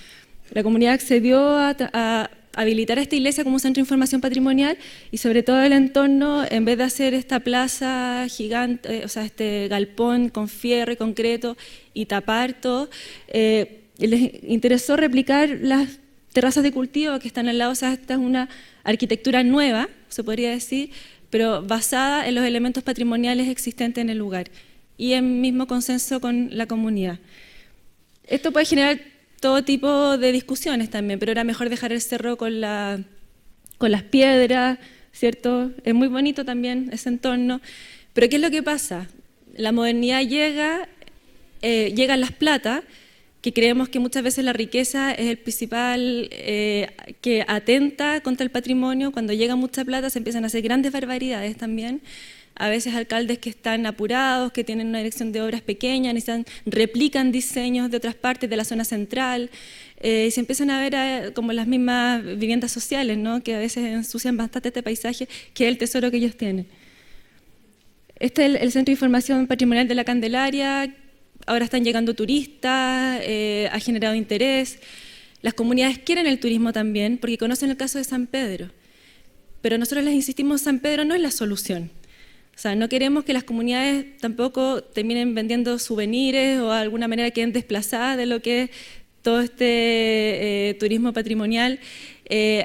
La comunidad accedió a habilitar a esta iglesia como un centro de información patrimonial y sobre todo el entorno, en vez de hacer esta plaza gigante, o sea, este galpón con fierro y concreto y tapar todo, les interesó replicar las terrazas de cultivo que están al lado. O sea, esta es una arquitectura nueva, se podría decir, pero basada en los elementos patrimoniales existentes en el lugar y en mismo consenso con la comunidad. Esto puede generar todo tipo de discusiones también, pero era mejor dejar el cerro con las piedras, ¿cierto? Es muy bonito también ese entorno, pero ¿qué es lo que pasa? La modernidad llega, llegan las platas, que creemos que muchas veces la riqueza es el principal que atenta contra el patrimonio. Cuando llega mucha plata se empiezan a hacer grandes barbaridades también. A veces alcaldes que están apurados, que tienen una dirección de obras pequeña, replican diseños de otras partes de la zona central, y se empiezan a ver como las mismas viviendas sociales, ¿no? Que a veces ensucian bastante este paisaje, que es el tesoro que ellos tienen. Este es el Centro de Información Patrimonial de la Candelaria. Ahora están llegando turistas, ha generado interés. Las comunidades quieren el turismo también porque conocen el caso de San Pedro. Pero nosotros les insistimos, San Pedro no es la solución. O sea, no queremos que las comunidades tampoco terminen vendiendo souvenirs o de alguna manera queden desplazadas de lo que es todo este turismo patrimonial.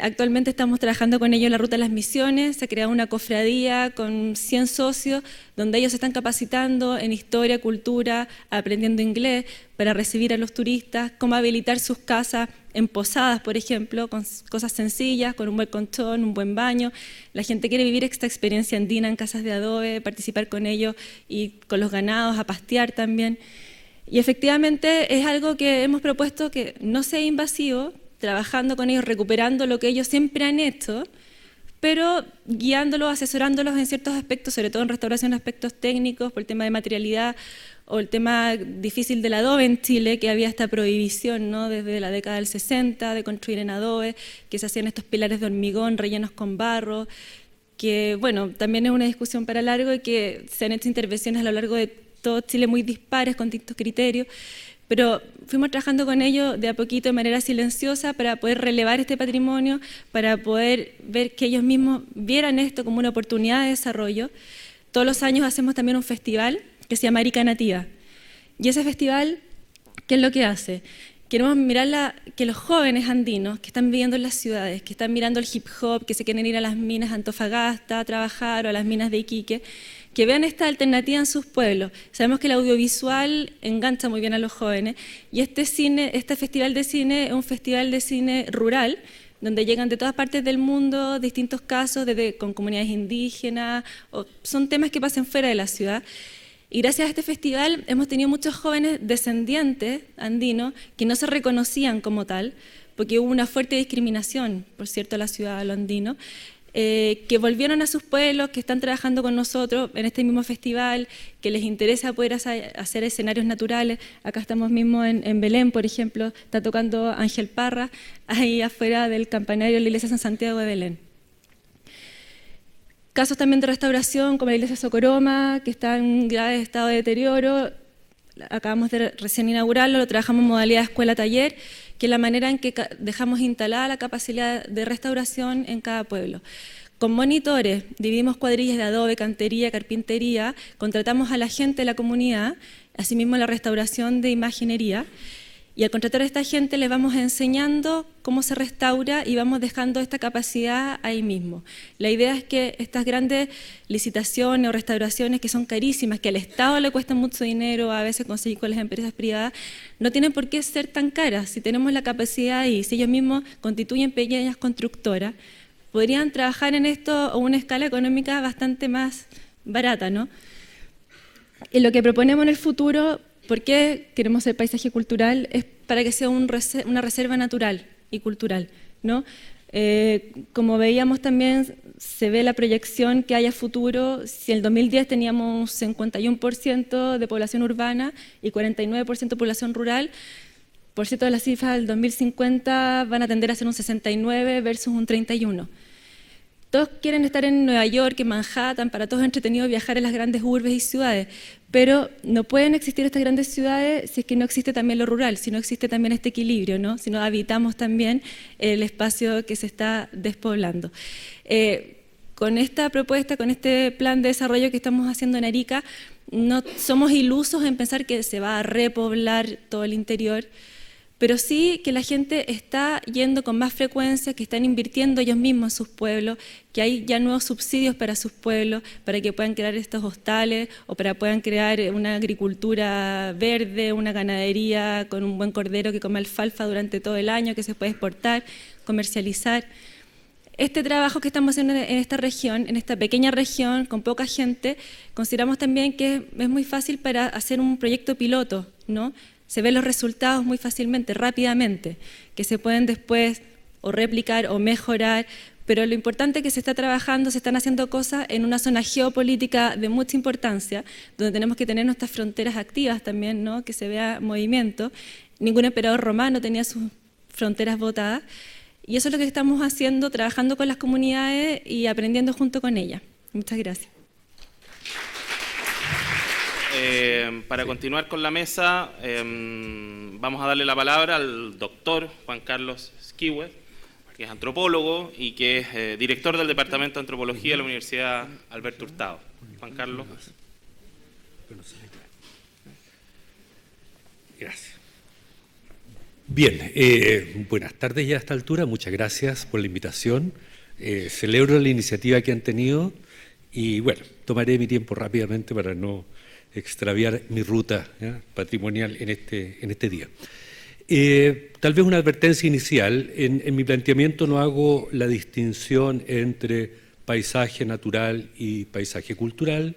Actualmente estamos trabajando con ellos en la Ruta de las Misiones. Se ha creado una cofradía con 100 socios donde ellos se están capacitando en historia, cultura, aprendiendo inglés para recibir a los turistas, cómo habilitar sus casas en posadas, por ejemplo, con cosas sencillas, con un buen colchón, un buen baño. La gente quiere vivir esta experiencia andina en casas de adobe, participar con ellos y con los ganados, a pastear también. Y efectivamente es algo que hemos propuesto que no sea invasivo, trabajando con ellos, recuperando lo que ellos siempre han hecho, pero guiándolos, asesorándolos en ciertos aspectos, sobre todo en restauración, aspectos técnicos, por el tema de materialidad o el tema difícil del adobe en Chile, que había esta prohibición, ¿no? Desde la década del 60 de construir en adobe, que se hacían estos pilares de hormigón rellenos con barro, que bueno, también es una discusión para largo y que se han hecho intervenciones a lo largo de todo Chile muy dispares con distintos criterios, pero fuimos trabajando con ellos de a poquito de manera silenciosa para poder relevar este patrimonio, para poder ver que ellos mismos vieran esto como una oportunidad de desarrollo. Todos los años hacemos también un festival que se llama Arica Nativa. Y ese festival, ¿qué es lo que hace? Queremos mirar que los jóvenes andinos que están viviendo en las ciudades, que están mirando el hip hop, que se quieren ir a las minas de Antofagasta a trabajar o a las minas de Iquique, que vean esta alternativa en sus pueblos. Sabemos que el audiovisual engancha muy bien a los jóvenes y este festival de cine es un festival de cine rural, donde llegan de todas partes del mundo distintos casos, con comunidades indígenas, son temas que pasan fuera de la ciudad. Y gracias a este festival hemos tenido muchos jóvenes descendientes andinos que no se reconocían como tal, porque hubo una fuerte discriminación, por cierto, a la ciudad de lo andino, que volvieron a sus pueblos, que están trabajando con nosotros en este mismo festival, que les interesa poder hacer escenarios naturales. Acá estamos mismo en Belén, por ejemplo, está tocando Ángel Parra, ahí afuera del campanario de la iglesia San Santiago de Belén. Casos también de restauración, como la iglesia Socoroma, que está en grave estado de deterioro. Acabamos de recién inaugurarlo, lo trabajamos en modalidad escuela-taller, que es la manera en que dejamos instalada la capacidad de restauración en cada pueblo. Con monitores, dividimos cuadrillas de adobe, cantería, carpintería, contratamos a la gente de la comunidad, asimismo la restauración de imaginería, y al contratar a esta gente les vamos enseñando cómo se restaura y vamos dejando esta capacidad ahí mismo. La idea es que estas grandes licitaciones o restauraciones que son carísimas, que al Estado le cuestan mucho dinero, a veces conseguir con las empresas privadas, no tienen por qué ser tan caras. Si tenemos la capacidad y si ellos mismos constituyen pequeñas constructoras, podrían trabajar en esto a una escala económica bastante más barata, ¿no? Y lo que proponemos en el futuro, ¿por qué queremos ser paisaje cultural? Es para que sea una reserva natural y cultural, ¿no? Como veíamos también, se ve la proyección que hay a futuro. Si en el 2010 teníamos 51% de población urbana y 49% de población rural, por cierto, las cifras del 2050 van a tender a ser un 69 versus un 31. Todos quieren estar en Nueva York, en Manhattan, para todos es entretenido viajar en las grandes urbes y ciudades, pero no pueden existir estas grandes ciudades si es que no existe también lo rural, si no existe también este equilibrio, ¿no? Si no habitamos también el espacio que se está despoblando. Con esta propuesta, con este plan de desarrollo que estamos haciendo en Arica, no somos ilusos en pensar que se va a repoblar todo el interior, pero sí que la gente está yendo con más frecuencia, que están invirtiendo ellos mismos en sus pueblos, que hay ya nuevos subsidios para sus pueblos, para que puedan crear estos hostales o para que puedan crear una agricultura verde, una ganadería con un buen cordero que come alfalfa durante todo el año, que se puede exportar, comercializar. Este trabajo que estamos haciendo en esta región, en esta pequeña región con poca gente, consideramos también que es muy fácil para hacer un proyecto piloto, ¿no? Se ven los resultados muy fácilmente, rápidamente, que se pueden después o replicar o mejorar, pero lo importante es que se está trabajando, se están haciendo cosas en una zona geopolítica de mucha importancia, donde tenemos que tener nuestras fronteras activas también, ¿no? Que se vea movimiento. Ningún emperador romano tenía sus fronteras votadas, y eso es lo que estamos haciendo, trabajando con las comunidades y aprendiendo junto con ellas. Muchas gracias. Para continuar con la mesa, vamos a darle la palabra al doctor Juan Carlos Esquivel, que es antropólogo y que es director del Departamento de Antropología de la Universidad Alberto Hurtado. Juan Carlos. Gracias. Bien, buenas tardes ya a esta altura, muchas gracias por la invitación. Celebro la iniciativa que han tenido y bueno, tomaré mi tiempo rápidamente para no extraviar mi ruta patrimonial en este día. Tal vez una advertencia inicial. En mi planteamiento no hago la distinción entre paisaje natural y paisaje cultural.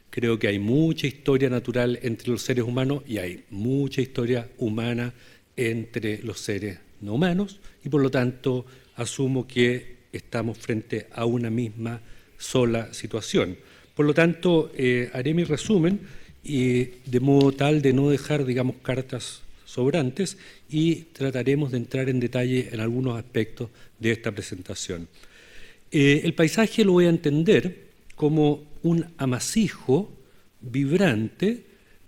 Creo que hay mucha historia natural entre los seres humanos y hay mucha historia humana entre los seres no humanos y por lo tanto asumo que estamos frente a una misma sola situación. Por lo tanto, haré mi resumen y de modo tal de no dejar, digamos, cartas sobrantes y trataremos de entrar en detalle en algunos aspectos de esta presentación. El paisaje lo voy a entender como un amasijo vibrante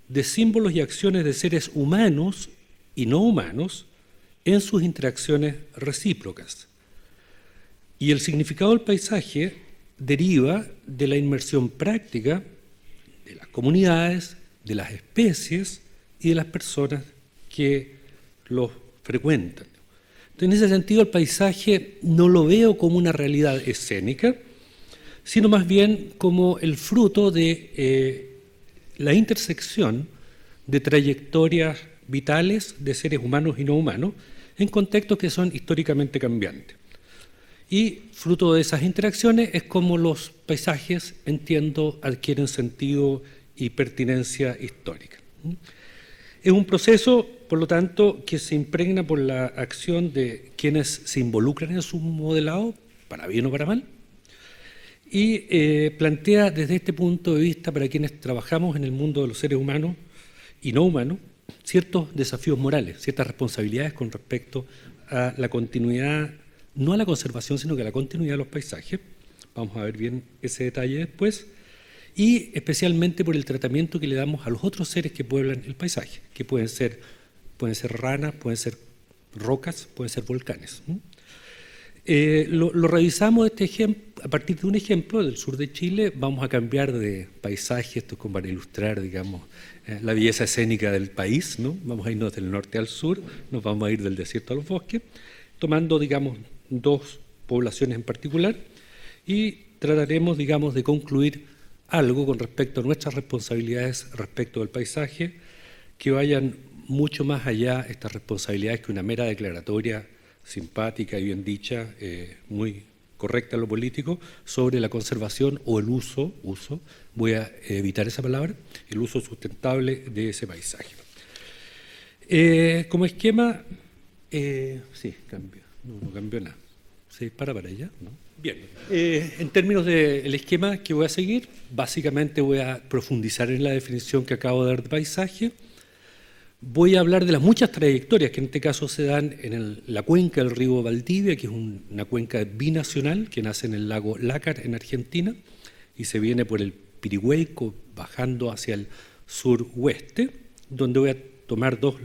de símbolos y acciones de seres humanos y no humanos en sus interacciones recíprocas. Y el significado del paisaje deriva de la inmersión práctica de las comunidades, de las especies y de las personas que los frecuentan. Entonces, en ese sentido, el paisaje no lo veo como una realidad escénica, sino más bien como el fruto de la intersección de trayectorias vitales de seres humanos y no humanos en contextos que son históricamente cambiantes. Y fruto de esas interacciones es como los paisajes, entiendo, adquieren sentido y pertinencia histórica. Es un proceso, por lo tanto, que se impregna por la acción de quienes se involucran en su modelado, para bien o para mal, y plantea desde este punto de vista, para quienes trabajamos en el mundo de los seres humanos y no humanos, ciertos desafíos morales, ciertas responsabilidades con respecto a la continuidad, no a la conservación, sino que a la continuidad de los paisajes. Vamos a ver bien ese detalle después. Y especialmente por el tratamiento que le damos a los otros seres que pueblan el paisaje, que pueden ser ranas, pueden ser rocas, pueden ser volcanes. Lo revisamos este ejemplo, a partir de un ejemplo del sur de Chile. Vamos a cambiar de paisaje, esto es como para ilustrar, digamos, la belleza escénica del país, ¿no? Vamos a irnos del norte al sur, nos vamos a ir del desierto a los bosques, tomando, digamos, dos poblaciones en particular, y trataremos, digamos, de concluir algo con respecto a nuestras responsabilidades respecto del paisaje, que vayan mucho más allá estas responsabilidades que una mera declaratoria simpática y bien dicha, muy correcta en lo político, sobre la conservación o el uso, voy a evitar esa palabra, el uso sustentable de ese paisaje. Como esquema, sí, cambia, no cambió nada. ¿Se dispara para allá? ¿No? Bien. En términos del esquema que voy a seguir, básicamente voy a profundizar en la definición que acabo de dar de paisaje. Voy a hablar de las muchas trayectorias que en este caso se dan en la cuenca del río Valdivia, que es una cuenca binacional que nace en el lago Lácar en Argentina y se viene por el Pirihueco bajando hacia el suroeste, donde voy a tomar dos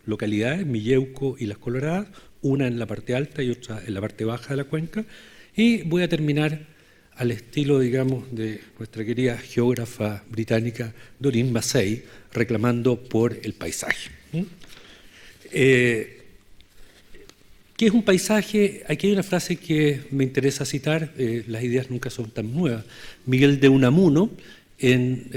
localidades, Milleuco y Las Coloradas, una en la parte alta y otra en la parte baja de la cuenca, y voy a terminar al estilo, digamos, de nuestra querida geógrafa británica Doreen Massey, reclamando por el paisaje. ¿Qué es un paisaje? Aquí hay una frase que me interesa citar, las ideas nunca son tan nuevas. Miguel de Unamuno, en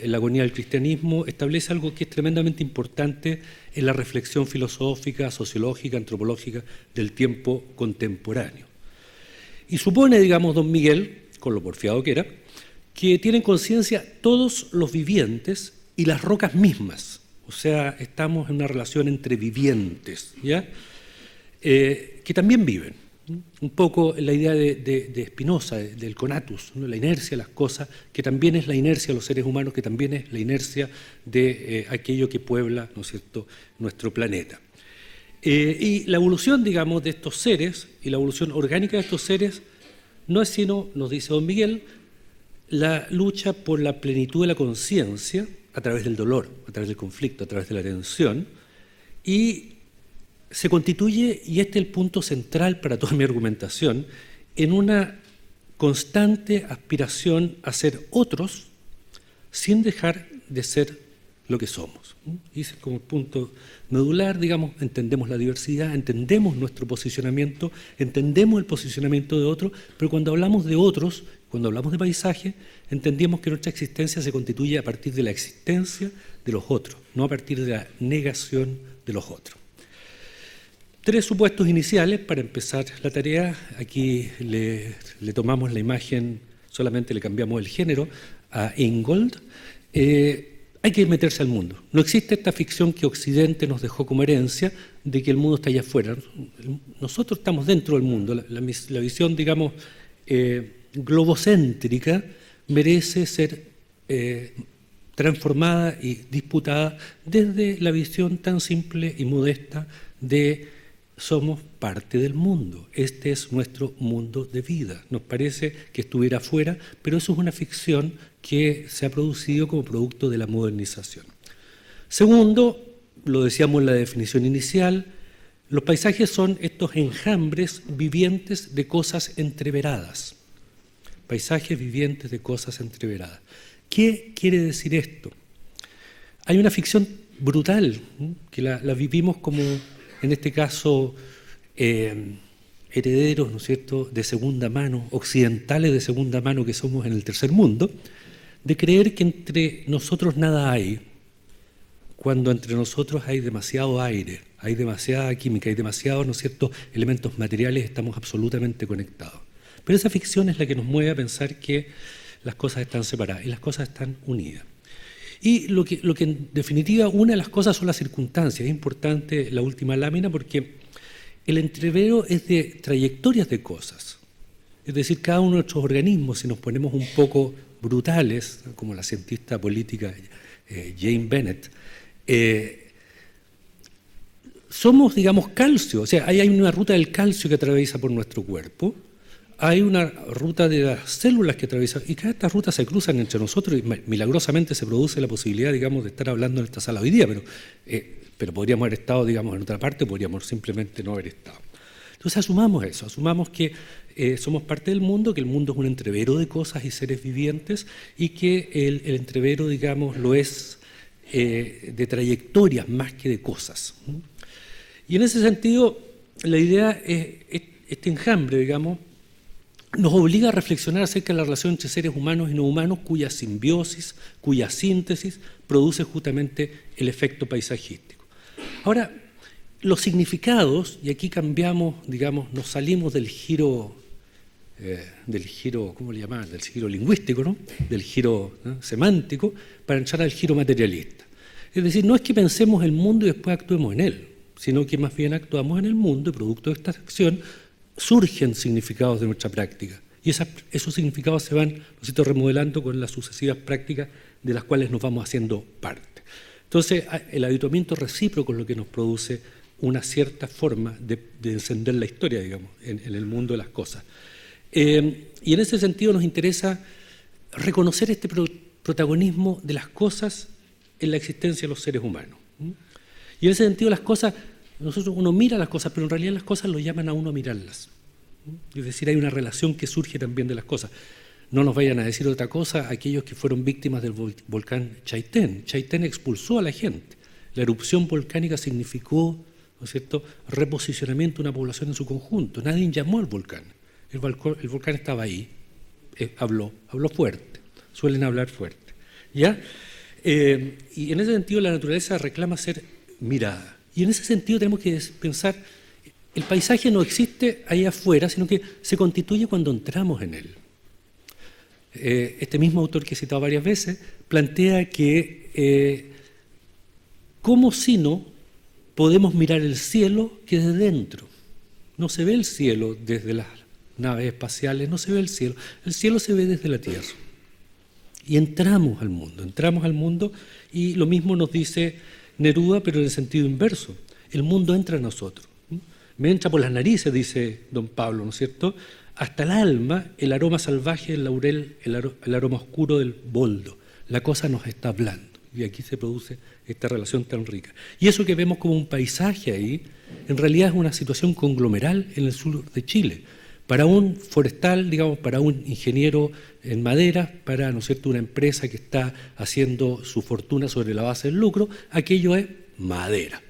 la agonía del cristianismo, establece algo que es tremendamente importante en la reflexión filosófica, sociológica, antropológica del tiempo contemporáneo. Y supone, digamos, don Miguel, con lo porfiado que era, que tienen conciencia todos los vivientes y las rocas mismas. O sea, estamos en una relación entre vivientes, ¿ya? Que también viven. Un poco la idea de Spinoza, del conatus, ¿no? La inercia de las cosas, que también es la inercia de los seres humanos, que también es la inercia de aquello que puebla, ¿no es cierto?, nuestro planeta. Y la evolución, digamos, de estos seres, y la evolución orgánica de estos seres, no es sino, nos dice don Miguel, la lucha por la plenitud de la conciencia a través del dolor, a través del conflicto, a través de la tensión, y se constituye, y este es el punto central para toda mi argumentación, en una constante aspiración a ser otros sin dejar de ser lo que somos. Y ese es como el punto medular, digamos, entendemos la diversidad, entendemos nuestro posicionamiento, entendemos el posicionamiento de otros, pero cuando hablamos de otros, cuando hablamos de paisaje, entendemos que nuestra existencia se constituye a partir de la existencia de los otros, no a partir de la negación de los otros. Tres supuestos iniciales para empezar la tarea. Aquí le tomamos la imagen, solamente le cambiamos el género a Ingold. Hay que meterse al mundo. No existe esta ficción que Occidente nos dejó como herencia de que el mundo está allá afuera. Nosotros estamos dentro del mundo. La visión, digamos, globocéntrica merece ser transformada y disputada desde la visión tan simple y modesta de somos parte del mundo. Este es nuestro mundo de vida. Nos parece que estuviera afuera, pero eso es una ficción que se ha producido como producto de la modernización. Segundo, lo decíamos en la definición inicial, los paisajes son estos enjambres vivientes de cosas entreveradas. Paisajes vivientes de cosas entreveradas. ¿Qué quiere decir esto? Hay una ficción brutal, que la vivimos como en este caso, herederos, ¿no es cierto?, de segunda mano, occidentales de segunda mano que somos en el tercer mundo, de creer que entre nosotros nada hay, cuando entre nosotros hay demasiado aire, hay demasiada química, hay demasiados, ¿no es cierto?, elementos materiales, estamos absolutamente conectados. Pero esa ficción es la que nos mueve a pensar que las cosas están separadas y las cosas están unidas. Y lo que en definitiva une a las cosas son las circunstancias. Es importante la última lámina porque el entrevero es de trayectorias de cosas. Es decir, cada uno de nuestros organismos, si nos ponemos un poco brutales, como la cientista política Jane Bennett, somos, digamos, calcio. O sea, hay una ruta del calcio que atraviesa por nuestro cuerpo, hay una ruta de las células que atraviesan, y cada estas rutas se cruzan entre nosotros y milagrosamente se produce la posibilidad, digamos, de estar hablando en esta sala hoy día, pero podríamos haber estado, digamos, en otra parte, podríamos simplemente no haber estado. Entonces asumamos eso, asumamos que somos parte del mundo, que el mundo es un entrevero de cosas y seres vivientes y que el entrevero, digamos, lo es de trayectorias más que de cosas. Y en ese sentido, la idea es este enjambre, digamos, nos obliga a reflexionar acerca de la relación entre seres humanos y no humanos, cuya simbiosis, cuya síntesis produce justamente el efecto paisajístico. Ahora, los significados, y aquí cambiamos, digamos, nos salimos del giro, ¿cómo le llamaban? Del giro lingüístico, ¿no? Del giro, ¿no?, semántico, para entrar al giro materialista. Es decir, no es que pensemos el mundo y después actuemos en él, sino que más bien actuamos en el mundo y producto de esta acción surgen significados de nuestra práctica. Y esos significados se van, ¿no es cierto?, remodelando con las sucesivas prácticas de las cuales nos vamos haciendo parte. Entonces, el habituamiento recíproco es lo que nos produce una cierta forma de encender la historia, digamos, en el mundo de las cosas. Y en ese sentido nos interesa reconocer este protagonismo de las cosas en la existencia de los seres humanos. Y en ese sentido las cosas, uno mira las cosas, pero en realidad las cosas lo llaman a uno a mirarlas. Es decir, hay una relación que surge también de las cosas. No nos vayan a decir otra cosa aquellos que fueron víctimas del volcán Chaitén. Chaitén expulsó a la gente. La erupción volcánica significó, ¿no es cierto?, reposicionamiento de una población en su conjunto. Nadie llamó al volcán. El volcán estaba ahí, habló fuerte. Suelen hablar fuerte. ¿Ya? Y en ese sentido la naturaleza reclama ser mirada. Y en ese sentido tenemos que pensar, el paisaje no existe ahí afuera, sino que se constituye cuando entramos en él. Este mismo autor que he citado varias veces plantea que ¿cómo si no podemos mirar el cielo que desde dentro? No se ve el cielo desde las naves espaciales, no se ve el cielo se ve desde la Tierra. Y entramos al mundo y lo mismo nos dice Neruda, pero en el sentido inverso. El mundo entra en nosotros. Me entra por las narices, dice don Pablo, ¿no es cierto?, hasta el alma, el aroma salvaje del laurel, el aroma oscuro del boldo. La cosa nos está hablando. Y aquí se produce esta relación tan rica. Y eso que vemos como un paisaje ahí, en realidad es una situación conglomeral en el sur de Chile. Para un forestal, digamos, para un ingeniero en madera, para, ¿no es cierto?, una empresa que está haciendo su fortuna sobre la base del lucro, aquello es madera.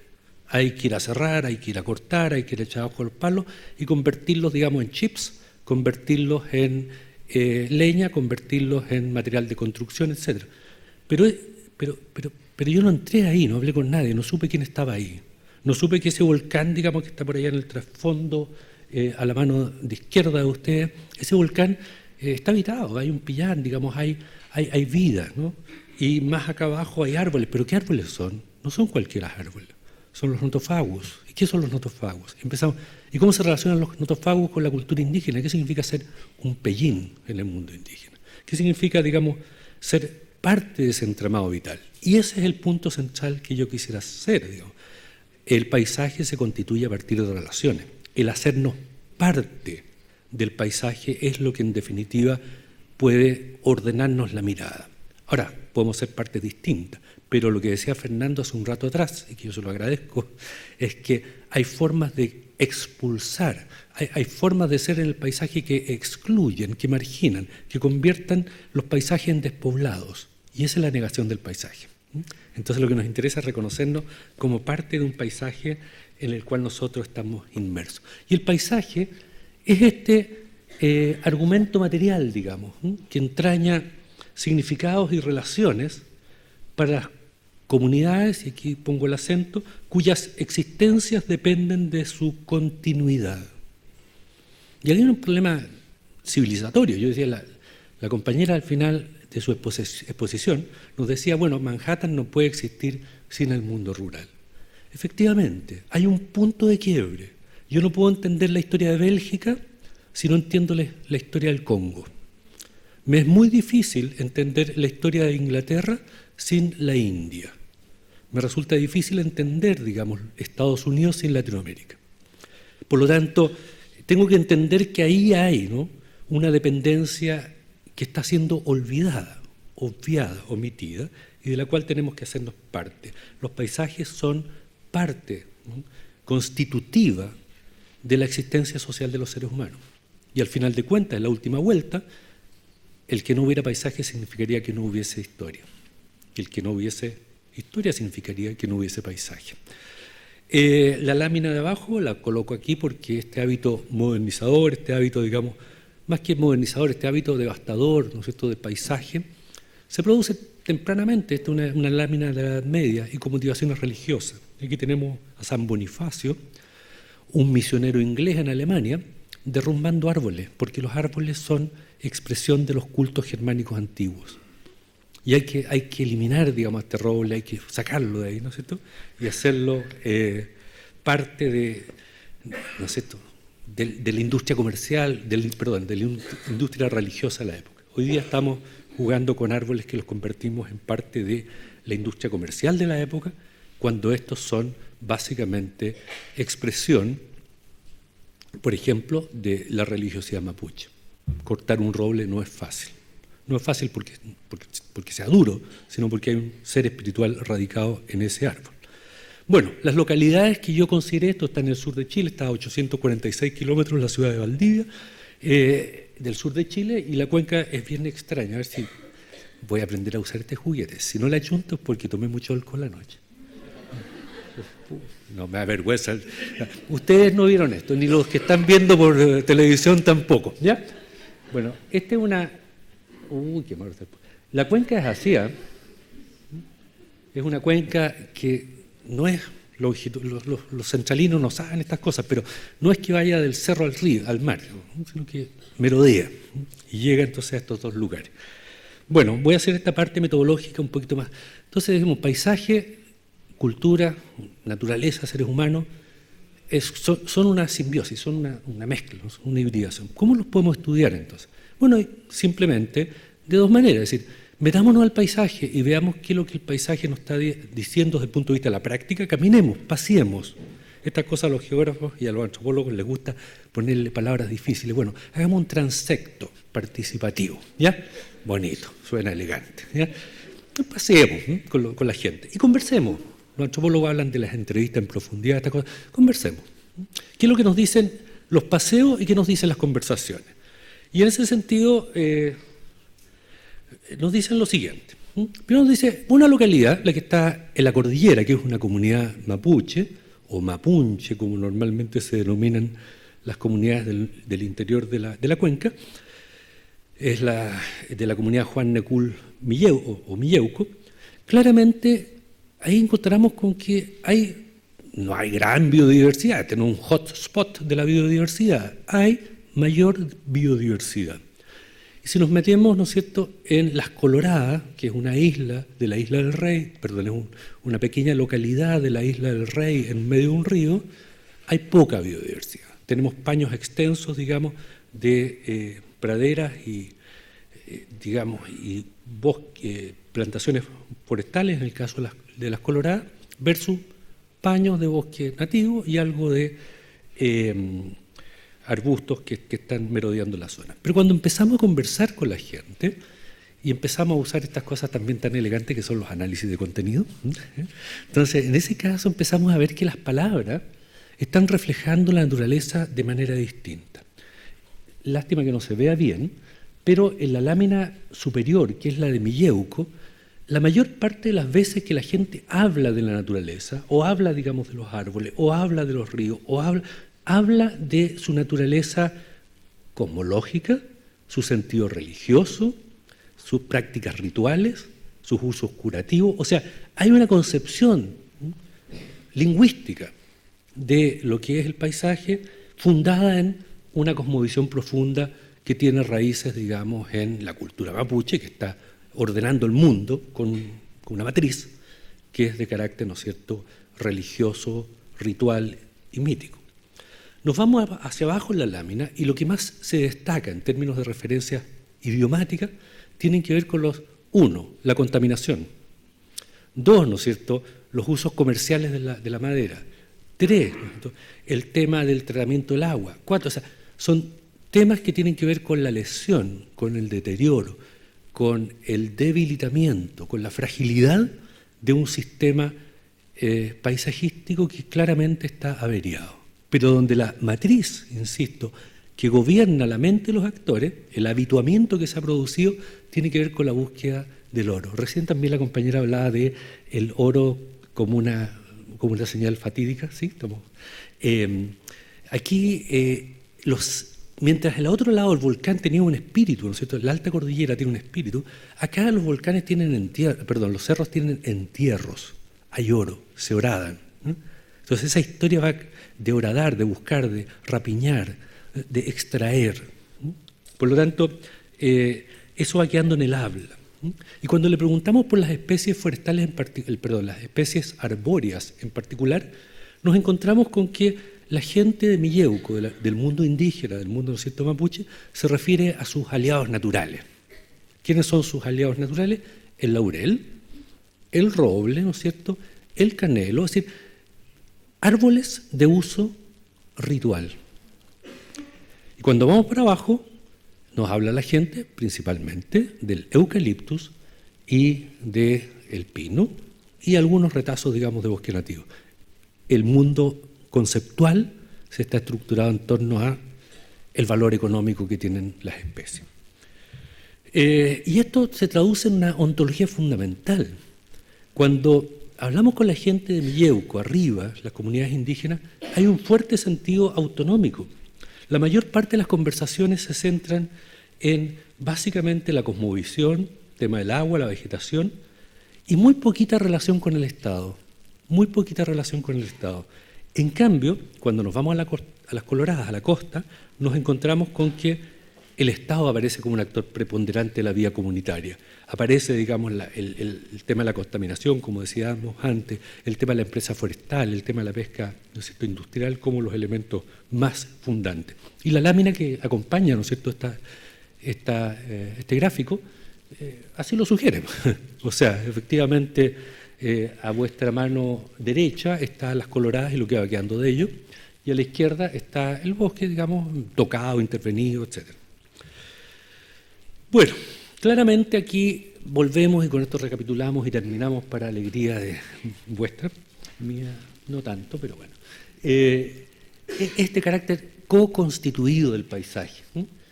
Hay que ir a cerrar, hay que ir a cortar, hay que ir a echar abajo los palos y convertirlos, digamos, en chips, convertirlos en leña, convertirlos en material de construcción, etc. Pero yo no entré ahí, no hablé con nadie, no supe quién estaba ahí. No supe que ese volcán, digamos, que está por allá en el trasfondo, a la mano de izquierda de ustedes, ese volcán está habitado, hay un pillán, digamos, hay vida, ¿no? Y más acá abajo hay árboles, pero ¿qué árboles son? No son cualquier árbol, son los notofagus. ¿Y qué son los notofagus? ¿Y cómo se relacionan los notofagus con la cultura indígena? ¿Qué significa ser un pellín en el mundo indígena? ¿Qué significa, digamos, ser parte de ese entramado vital? Y ese es el punto central que yo quisiera hacer, digamos. El paisaje se constituye a partir de relaciones. El hacernos parte del paisaje es lo que en definitiva puede ordenarnos la mirada. Ahora, podemos ser partes distintas, pero lo que decía Fernando hace un rato atrás, y que yo se lo agradezco, es que hay formas de expulsar, hay formas de ser en el paisaje que excluyen, que marginan, que conviertan los paisajes en despoblados, y esa es la negación del paisaje. Entonces lo que nos interesa es reconocernos como parte de un paisaje en el cual nosotros estamos inmersos. Y el paisaje es este argumento material, digamos, que entraña significados y relaciones para las comunidades, y aquí pongo el acento, cuyas existencias dependen de su continuidad. Y hay un problema civilizatorio. Yo decía, la compañera al final de su exposición nos decía, bueno, Manhattan no puede existir sin el mundo rural. Efectivamente, hay un punto de quiebre. Yo no puedo entender la historia de Bélgica si no entiendo la historia del Congo. Me es muy difícil entender la historia de Inglaterra sin la India. Me resulta difícil entender, digamos, Estados Unidos sin Latinoamérica. Por lo tanto, tengo que entender que ahí hay, ¿no?, una dependencia que está siendo olvidada, obviada, omitida, y de la cual tenemos que hacernos parte. Los paisajes son parte, ¿no?, constitutiva de la existencia social de los seres humanos. Y al final de cuentas, en la última vuelta, el que no hubiera paisaje significaría que no hubiese historia. Y el que no hubiese historia significaría que no hubiese paisaje. La lámina de abajo la coloco aquí porque este hábito modernizador, este hábito, digamos, más que modernizador, este hábito devastador, ¿no es cierto?, de paisaje, se produce tempranamente. Esta es una lámina de la Edad Media y con motivaciones religiosas. Aquí tenemos a San Bonifacio, un misionero inglés en Alemania, derrumbando árboles, porque los árboles son expresión de los cultos germánicos antiguos. Y hay que eliminar, digamos, este roble, hay que sacarlo de ahí, ¿no es cierto?, y hacerlo parte de, ¿no es cierto?, de la industria comercial, de la industria religiosa de la época. Hoy día estamos jugando con árboles que los convertimos en parte de la industria comercial de la época, cuando estos son básicamente expresión, por ejemplo, de la religiosidad mapuche. Cortar un roble no es fácil. No es fácil porque sea duro, sino porque hay un ser espiritual radicado en ese árbol. Bueno, las localidades que yo consideré, esto está en el sur de Chile, está a 846 kilómetros la ciudad de Valdivia, del sur de Chile, y la cuenca es bien extraña. A ver si voy a aprender a usar este juguete. Si no la achunto es porque tomé mucho alcohol anoche. No, me da vergüenza. Ustedes no vieron esto, ni los que están viendo por televisión tampoco, ¿ya? Bueno, esta es una... Uy, qué malo. La cuenca es así, ¿eh? Es una cuenca que no es longitud, los centralinos no saben estas cosas, pero no es que vaya del cerro al río, al mar, sino que merodea y llega entonces a estos dos lugares. Bueno, voy a hacer esta parte metodológica un poquito más. Entonces decimos, paisaje, cultura, naturaleza, seres humanos, son una simbiosis, son una mezcla, una hibridación. ¿Cómo los podemos estudiar entonces? Bueno, simplemente de dos maneras, es decir, metámonos al paisaje y veamos qué es lo que el paisaje nos está diciendo desde el punto de vista de la práctica, caminemos, paseemos. Estas cosas a los geógrafos y a los antropólogos les gusta ponerle palabras difíciles. Bueno, hagamos un transecto participativo, ¿ya? Bonito, suena elegante, ¿ya? Paseemos, ¿eh?, con la gente y conversemos. Los antropólogos hablan de las entrevistas en profundidad, estas cosas. Conversemos. ¿Qué es lo que nos dicen los paseos y qué nos dicen las conversaciones? Y en ese sentido nos dicen lo siguiente. Primero nos dice una localidad, la que está en la cordillera, que es una comunidad mapuche, o mapunche, como normalmente se denominan las comunidades del interior de la cuenca, es de la comunidad Juan Necul o Milleuco. Claramente ahí encontramos con que no hay gran biodiversidad, tenemos un hotspot de la biodiversidad, hay mayor biodiversidad. Y si nos metemos, ¿no es cierto?, en Las Coloradas, que es una isla de la Isla del Rey, perdón, es una pequeña localidad de la Isla del Rey en medio de un río, hay poca biodiversidad. Tenemos paños extensos, digamos, de praderas y, y bosques, plantaciones forestales, en el caso de Las Coloradas, versus paños de bosque nativo y algo de arbustos que están merodeando la zona. Pero cuando empezamos a conversar con la gente y empezamos a usar estas cosas también tan elegantes que son los análisis de contenido, entonces en ese caso empezamos a ver que las palabras están reflejando la naturaleza de manera distinta. Lástima que no se vea bien, pero en la lámina superior, que es la de Milleuco, la mayor parte de las veces que la gente habla de la naturaleza, o habla, digamos, de los árboles, o habla de los ríos, o habla de su naturaleza cosmológica, su sentido religioso, sus prácticas rituales, sus usos curativos. O sea, hay una concepción lingüística de lo que es el paisaje fundada en una cosmovisión profunda que tiene raíces, digamos, en la cultura mapuche, que está ordenando el mundo con una matriz que es de carácter, ¿no es cierto?, religioso, ritual y mítico. Nos vamos hacia abajo en la lámina y lo que más se destaca en términos de referencias idiomáticas tienen que ver con los, 1, la contaminación, 2, ¿no es cierto?, los usos comerciales de la madera, 3, ¿no es cierto?, el tema del tratamiento del agua, 4, o sea, son temas que tienen que ver con la lesión, con el deterioro, con el debilitamiento, con la fragilidad de un sistema paisajístico que claramente está averiado, pero donde la matriz, insisto, que gobierna la mente de los actores, el habituamiento que se ha producido, tiene que ver con la búsqueda del oro. Recién también la compañera hablaba de el oro como una señal fatídica, ¿sí? Mientras al otro lado el volcán tenía un espíritu, ¿no es cierto?, la alta cordillera tiene un espíritu, acá los volcanes tienen los cerros tienen entierros, hay oro, se horadan, ¿no? Entonces esa historia va de horadar, de buscar, de rapiñar, de extraer, ¿no? Por lo tanto, eso va quedando en el habla, ¿no? Y cuando le preguntamos por las especies forestales, las especies arbóreas en particular, nos encontramos con que la gente de Milleuco, del mundo indígena, del mundo, ¿no es cierto?, mapuche, se refiere a sus aliados naturales. ¿Quiénes son sus aliados naturales? El laurel, el roble, ¿no es cierto?, el canelo, es decir, árboles de uso ritual. Y cuando vamos para abajo, nos habla la gente principalmente del eucaliptus y del pino y algunos retazos, digamos, de bosque nativo. El mundo conceptual se está estructurado en torno a el valor económico que tienen las especies. Y esto se traduce en una ontología fundamental. Cuando hablamos con la gente de Milleuco, arriba, las comunidades indígenas, hay un fuerte sentido autonómico. La mayor parte de las conversaciones se centran en básicamente la cosmovisión, tema del agua, la vegetación, y muy poquita relación con el Estado. Muy poquita relación con el Estado. En cambio, cuando nos vamos a las Coloradas, a la costa, nos encontramos con que el Estado aparece como un actor preponderante de la vía comunitaria. Aparece, digamos, el tema de la contaminación, como decíamos antes, el tema de la empresa forestal, el tema de la pesca, ¿no es cierto?, industrial, como los elementos más fundantes. Y la lámina que acompaña, ¿no es cierto?, este gráfico, así lo sugiere. O sea, efectivamente, a vuestra mano derecha están las Coloradas y lo que va quedando de ello, y a la izquierda está el bosque, digamos, tocado, intervenido, etc. Bueno, claramente aquí volvemos y con esto recapitulamos y terminamos para alegría de vuestra, mía no tanto, pero bueno. Este carácter co-constituido del paisaje.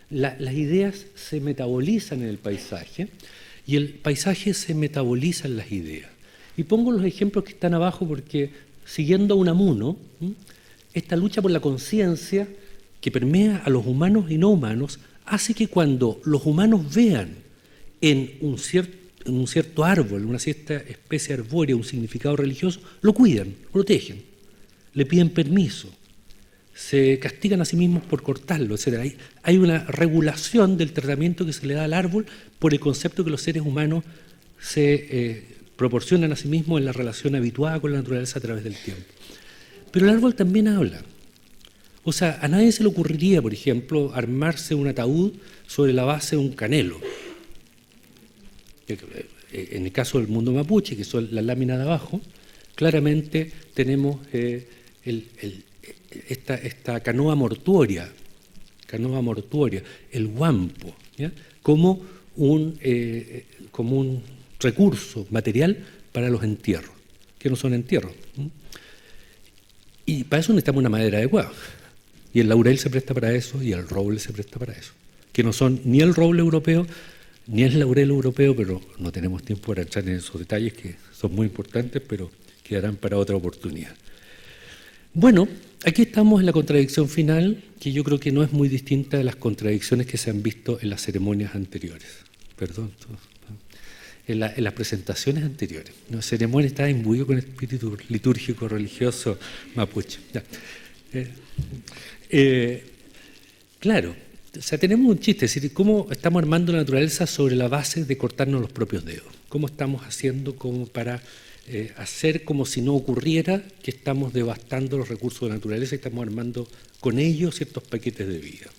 Las ideas se metabolizan en el paisaje y el paisaje se metaboliza en las ideas. Y pongo los ejemplos que están abajo porque, siguiendo a Unamuno, esta lucha por la conciencia que permea a los humanos y no humanos hace que cuando los humanos vean en un cierto árbol, una cierta especie arbórea, un significado religioso, lo cuidan, lo protegen, le piden permiso, se castigan a sí mismos por cortarlo, etc. Hay una regulación del tratamiento que se le da al árbol por el concepto que los seres humanos se proporcionan a sí mismos en la relación habituada con la naturaleza a través del tiempo. Pero el árbol también habla. O sea, a nadie se le ocurriría, por ejemplo, armarse un ataúd sobre la base de un canelo. En el caso del mundo mapuche, que son las láminas de abajo, claramente tenemos esta canoa mortuoria, el huampo, ¿ya?, como un recurso material para los entierros, que no son entierros. Y para eso necesitamos una madera adecuada. Y el laurel se presta para eso y el roble se presta para eso, que no son ni el roble europeo ni es laurel europeo, pero no tenemos tiempo para entrar en esos detalles que son muy importantes, pero quedarán para otra oportunidad. Bueno, aquí estamos en la contradicción final, que yo creo que no es muy distinta de las contradicciones que se han visto en las ceremonias anteriores. Perdón, en las presentaciones anteriores. La ceremonia está imbuido con el espíritu litúrgico religioso mapuche. Claro, o sea, tenemos un chiste, es decir, cómo estamos armando la naturaleza sobre la base de cortarnos los propios dedos. Cómo estamos haciendo como para hacer como si no ocurriera que estamos devastando los recursos de la naturaleza y estamos armando con ellos ciertos paquetes de vida.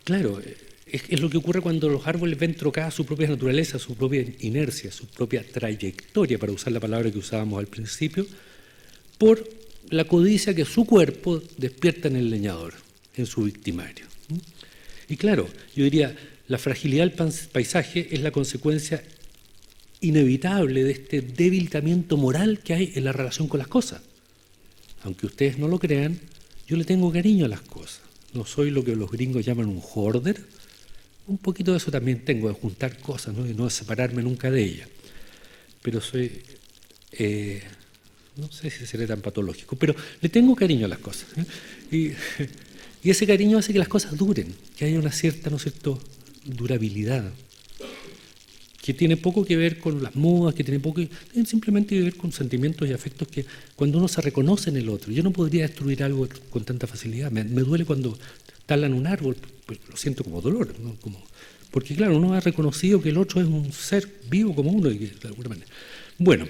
Claro, es lo que ocurre cuando los árboles ven trocada su propia naturaleza, su propia inercia, su propia trayectoria, para usar la palabra que usábamos al principio, por la codicia que su cuerpo despierta en el leñador, en su victimario. Y claro, yo diría, la fragilidad del paisaje es la consecuencia inevitable de este debilitamiento moral que hay en la relación con las cosas. Aunque ustedes no lo crean, yo le tengo cariño a las cosas. No soy lo que los gringos llaman un hoarder. Un poquito de eso también tengo, de juntar cosas, ¿no? Y no de separarme nunca de ellas. Pero soy, no sé si seré tan patológico, pero le tengo cariño a las cosas. Y ese cariño hace que las cosas duren, que haya una cierta, ¿no es cierto?, durabilidad, que tiene poco que ver con las modas, que tiene simplemente que ver con sentimientos y afectos que cuando uno se reconoce en el otro. Yo no podría destruir algo con tanta facilidad. Me duele cuando talan un árbol, pues lo siento como dolor, ¿no? Porque claro, uno ha reconocido que el otro es un ser vivo como uno, y que, de alguna manera. Bueno,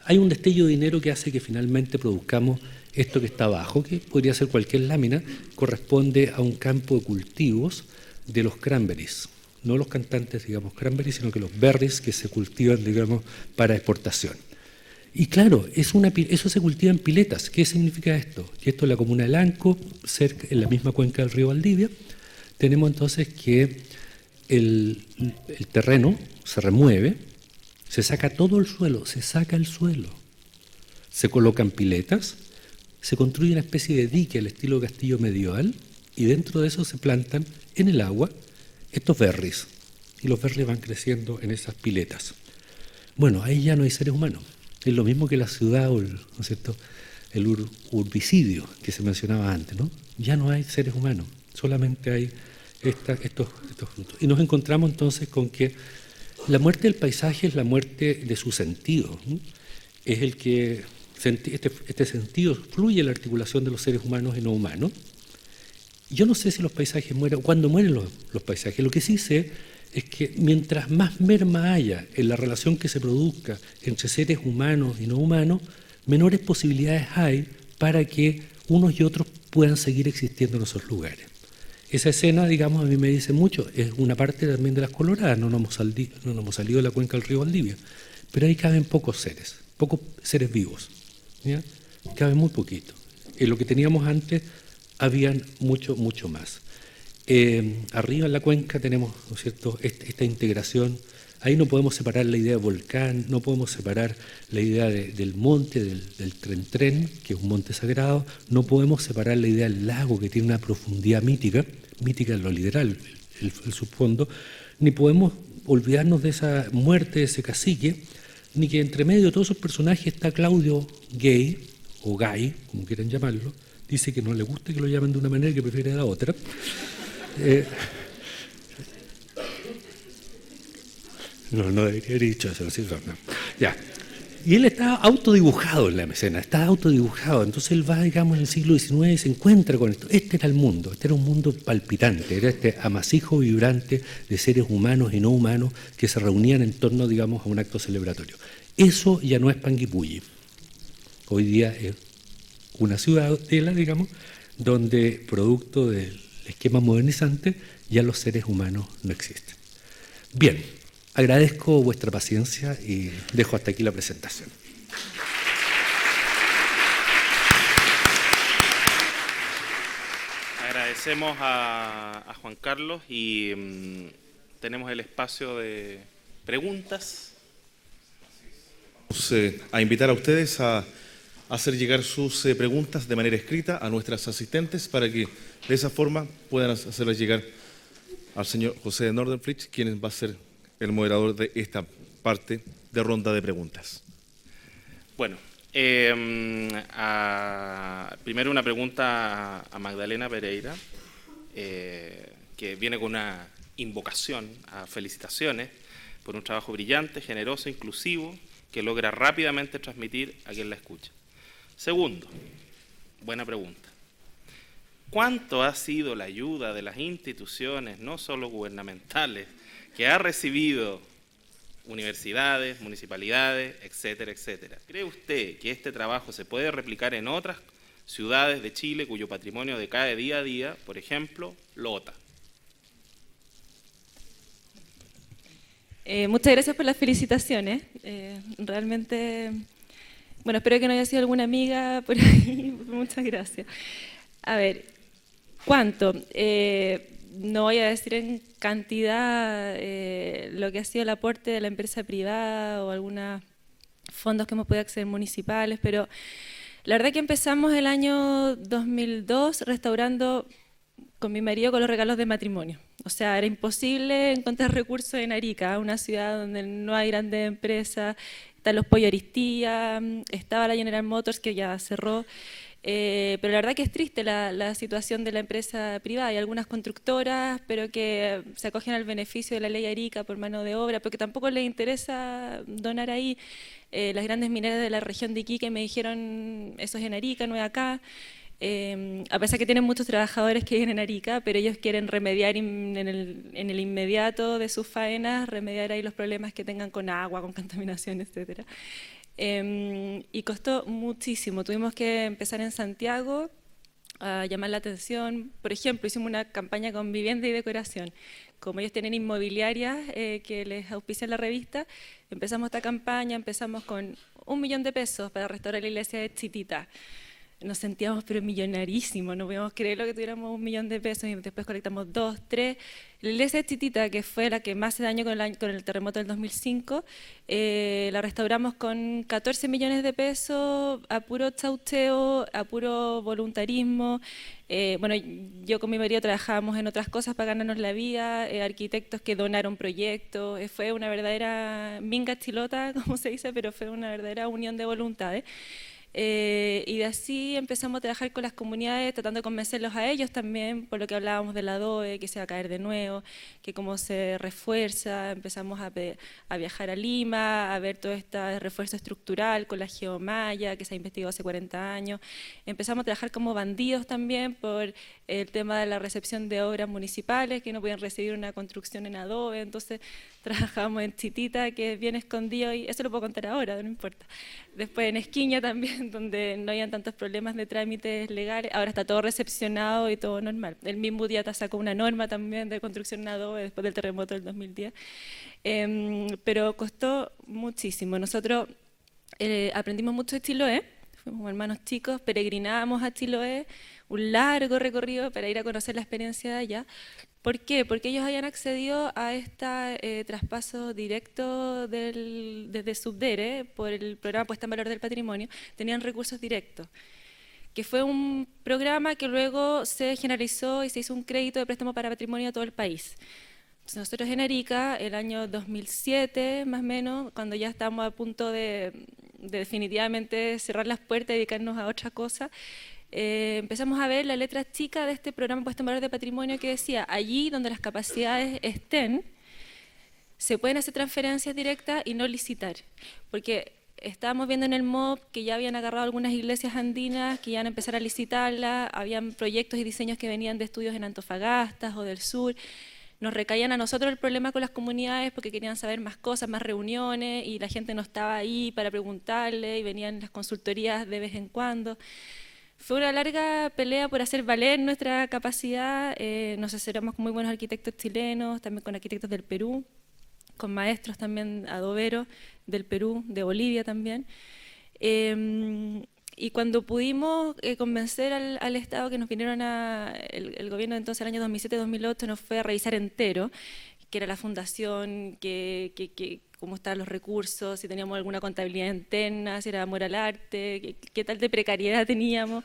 hay un destello de dinero que hace que finalmente produzcamos esto que está abajo, que podría ser cualquier lámina, corresponde a un campo de cultivos de los cranberries. No los cantantes, digamos, cranberries, sino que los berries que se cultivan, digamos, para exportación. Y claro, eso se cultiva en piletas. ¿Qué significa esto? Que esto es la comuna de Lanco, cerca, en la misma cuenca del río Valdivia. Tenemos entonces que el terreno se remueve, se saca todo el suelo, se colocan piletas, se construye una especie de dique al estilo castillo medieval y dentro de eso se plantan en el agua estos berries, y los berries van creciendo en esas piletas. Bueno, ahí ya no hay seres humanos. Es lo mismo que la ciudad, ¿no es cierto?, el urbicidio que se mencionaba antes, ¿no? Ya no hay seres humanos, solamente hay estos frutos. Y nos encontramos entonces con que la muerte del paisaje es la muerte de su sentido, ¿no? Es el que este sentido fluye en la articulación de los seres humanos y no humanos. Yo no sé si los paisajes mueren, cuándo mueren los paisajes. Lo que sí sé es que mientras más merma haya en la relación que se produzca entre seres humanos y no humanos, menores posibilidades hay para que unos y otros puedan seguir existiendo en esos lugares. Esa escena, digamos, a mí me dice mucho, es una parte también de las Coloradas, no nos hemos salido de la cuenca del río Valdivia, pero ahí caben pocos seres vivos, ¿ya? Caben muy poquito. En lo que teníamos antes habían mucho más. Arriba en la cuenca tenemos, ¿no es cierto?, esta integración. Ahí no podemos separar la idea de volcán, no podemos separar la idea del monte, del tren, que es un monte sagrado, no podemos separar la idea del lago, que tiene una profundidad mítica en lo literal, el subfondo, ni podemos olvidarnos de esa muerte de ese cacique, ni que entre medio de todos esos personajes está Claudio Gay, o Gay, como quieran llamarlo. Dice que no le gusta que lo llamen de una manera y que prefiere la otra. No debería haber dicho eso, no. Ya. Y él está autodibujado en la escena, Entonces él va, digamos, en el siglo XIX y se encuentra con esto. Este era el mundo, este era un mundo palpitante, era este amasijo vibrante de seres humanos y no humanos que se reunían en torno, digamos, a un acto celebratorio. Eso ya no es Panguipulli. Hoy día es una ciudadela, digamos, donde producto del esquema modernizante ya los seres humanos no existen. Bien, agradezco vuestra paciencia y dejo hasta aquí la presentación. Agradecemos a Juan Carlos y tenemos el espacio de preguntas. Vamos a invitar a ustedes a hacer llegar sus preguntas de manera escrita a nuestras asistentes para que de esa forma puedan hacerlas llegar al señor José de Nordenflich, quien va a ser el moderador de esta parte de ronda de preguntas. Bueno, primero una pregunta a Magdalena Pereira, que viene con una invocación a felicitaciones por un trabajo brillante, generoso, inclusivo, que logra rápidamente transmitir a quien la escucha. Segundo, buena pregunta. ¿Cuánto ha sido la ayuda de las instituciones, no solo gubernamentales, que ha recibido universidades, municipalidades, etcétera, etcétera? ¿Cree usted que este trabajo se puede replicar en otras ciudades de Chile cuyo patrimonio decae día a día? Por ejemplo, Lota. Muchas gracias por las felicitaciones. Realmente, bueno, espero que no haya sido alguna amiga por ahí. Muchas gracias. A ver, ¿cuánto? No voy a decir en cantidad lo que ha sido el aporte de la empresa privada o algunos fondos que hemos podido acceder municipales, pero la verdad que empezamos el año 2002 restaurando con mi marido con los regalos de matrimonio. O sea, era imposible encontrar recursos en Arica, una ciudad donde no hay grandes empresas, están los Pollo Aristía, estaba la General Motors que ya cerró, pero la verdad que es triste la situación de la empresa privada. Hay algunas constructoras, pero que se acogen al beneficio de la ley Arica por mano de obra, porque tampoco les interesa donar ahí. Las grandes mineras de la región de Iquique me dijeron, eso es en Arica, no es acá. A pesar que tienen muchos trabajadores que viven en Arica, pero ellos quieren remediar en el inmediato de sus faenas, remediar ahí los problemas que tengan con agua, con contaminación, etcétera. Y costó muchísimo. Tuvimos que empezar en Santiago a llamar la atención. Por ejemplo, hicimos una campaña con vivienda y decoración. Como ellos tienen inmobiliarias que les auspician la revista, empezamos esta campaña, empezamos con 1 millón de pesos para restaurar la iglesia de Chitita. Nos sentíamos pero millonarísimos, no podíamos creer lo que tuviéramos 1 millón de pesos y después colectamos 2, 3. La iglesia de Chitita, que fue la que más se dañó con el terremoto del 2005, la restauramos con 14 millones de pesos, a puro chaucheo, a puro voluntarismo. Bueno, yo con mi marido trabajábamos en otras cosas para ganarnos la vida, arquitectos que donaron proyectos, fue una verdadera minga chilota, como se dice, pero fue una verdadera unión de voluntades. Y de así empezamos a trabajar con las comunidades, tratando de convencerlos a ellos también, por lo que hablábamos del adobe, que se va a caer de nuevo, que cómo se refuerza. Empezamos a viajar a Lima, a ver todo este refuerzo estructural con la geomalla, que se ha investigado hace 40 años. Empezamos a trabajar como bandidos también por el tema de la recepción de obras municipales, que no podían recibir una construcción en adobe, entonces trabajamos en Chitita, que es bien escondido, y eso lo puedo contar ahora, no importa. Después en Esquiña también, donde no habían tantos problemas de trámites legales, ahora está todo recepcionado y todo normal. El mismo día sacó una norma también de construcción en adobe después del terremoto del 2010, pero costó muchísimo. Nosotros aprendimos mucho de Chiloé, fuimos hermanos chicos, peregrinábamos a Chiloé, un largo recorrido para ir a conocer la experiencia de allá. ¿Por qué? Porque ellos habían accedido a este traspaso directo desde Subdere por el programa Puesta en Valor del Patrimonio, tenían recursos directos, que fue un programa que luego se generalizó y se hizo un crédito de préstamo para patrimonio a todo el país. Entonces nosotros en Arica, el año 2007 más o menos, cuando ya estábamos a punto de definitivamente cerrar las puertas y dedicarnos a otra cosa, empezamos a ver la letra chica de este programa Puesto en Valor de Patrimonio que decía, allí donde las capacidades estén, se pueden hacer transferencias directas y no licitar. Porque estábamos viendo en el MOB que ya habían agarrado algunas iglesias andinas, que iban a empezar a licitarlas, habían proyectos y diseños que venían de estudios en Antofagasta o del sur. Nos recaían a nosotros el problema con las comunidades porque querían saber más cosas, más reuniones, y la gente no estaba ahí para preguntarle, y venían las consultorías de vez en cuando. Fue una larga pelea por hacer valer nuestra capacidad. Nos asesoramos con muy buenos arquitectos chilenos, también con arquitectos del Perú, con maestros también adoberos del Perú, de Bolivia también. Y cuando pudimos convencer al Estado que nos vinieron el gobierno de entonces, el año 2007-2008, nos fue a revisar entero, que era la fundación, cómo estaban los recursos, si teníamos alguna contabilidad interna, si era amor al arte, qué tal de precariedad teníamos.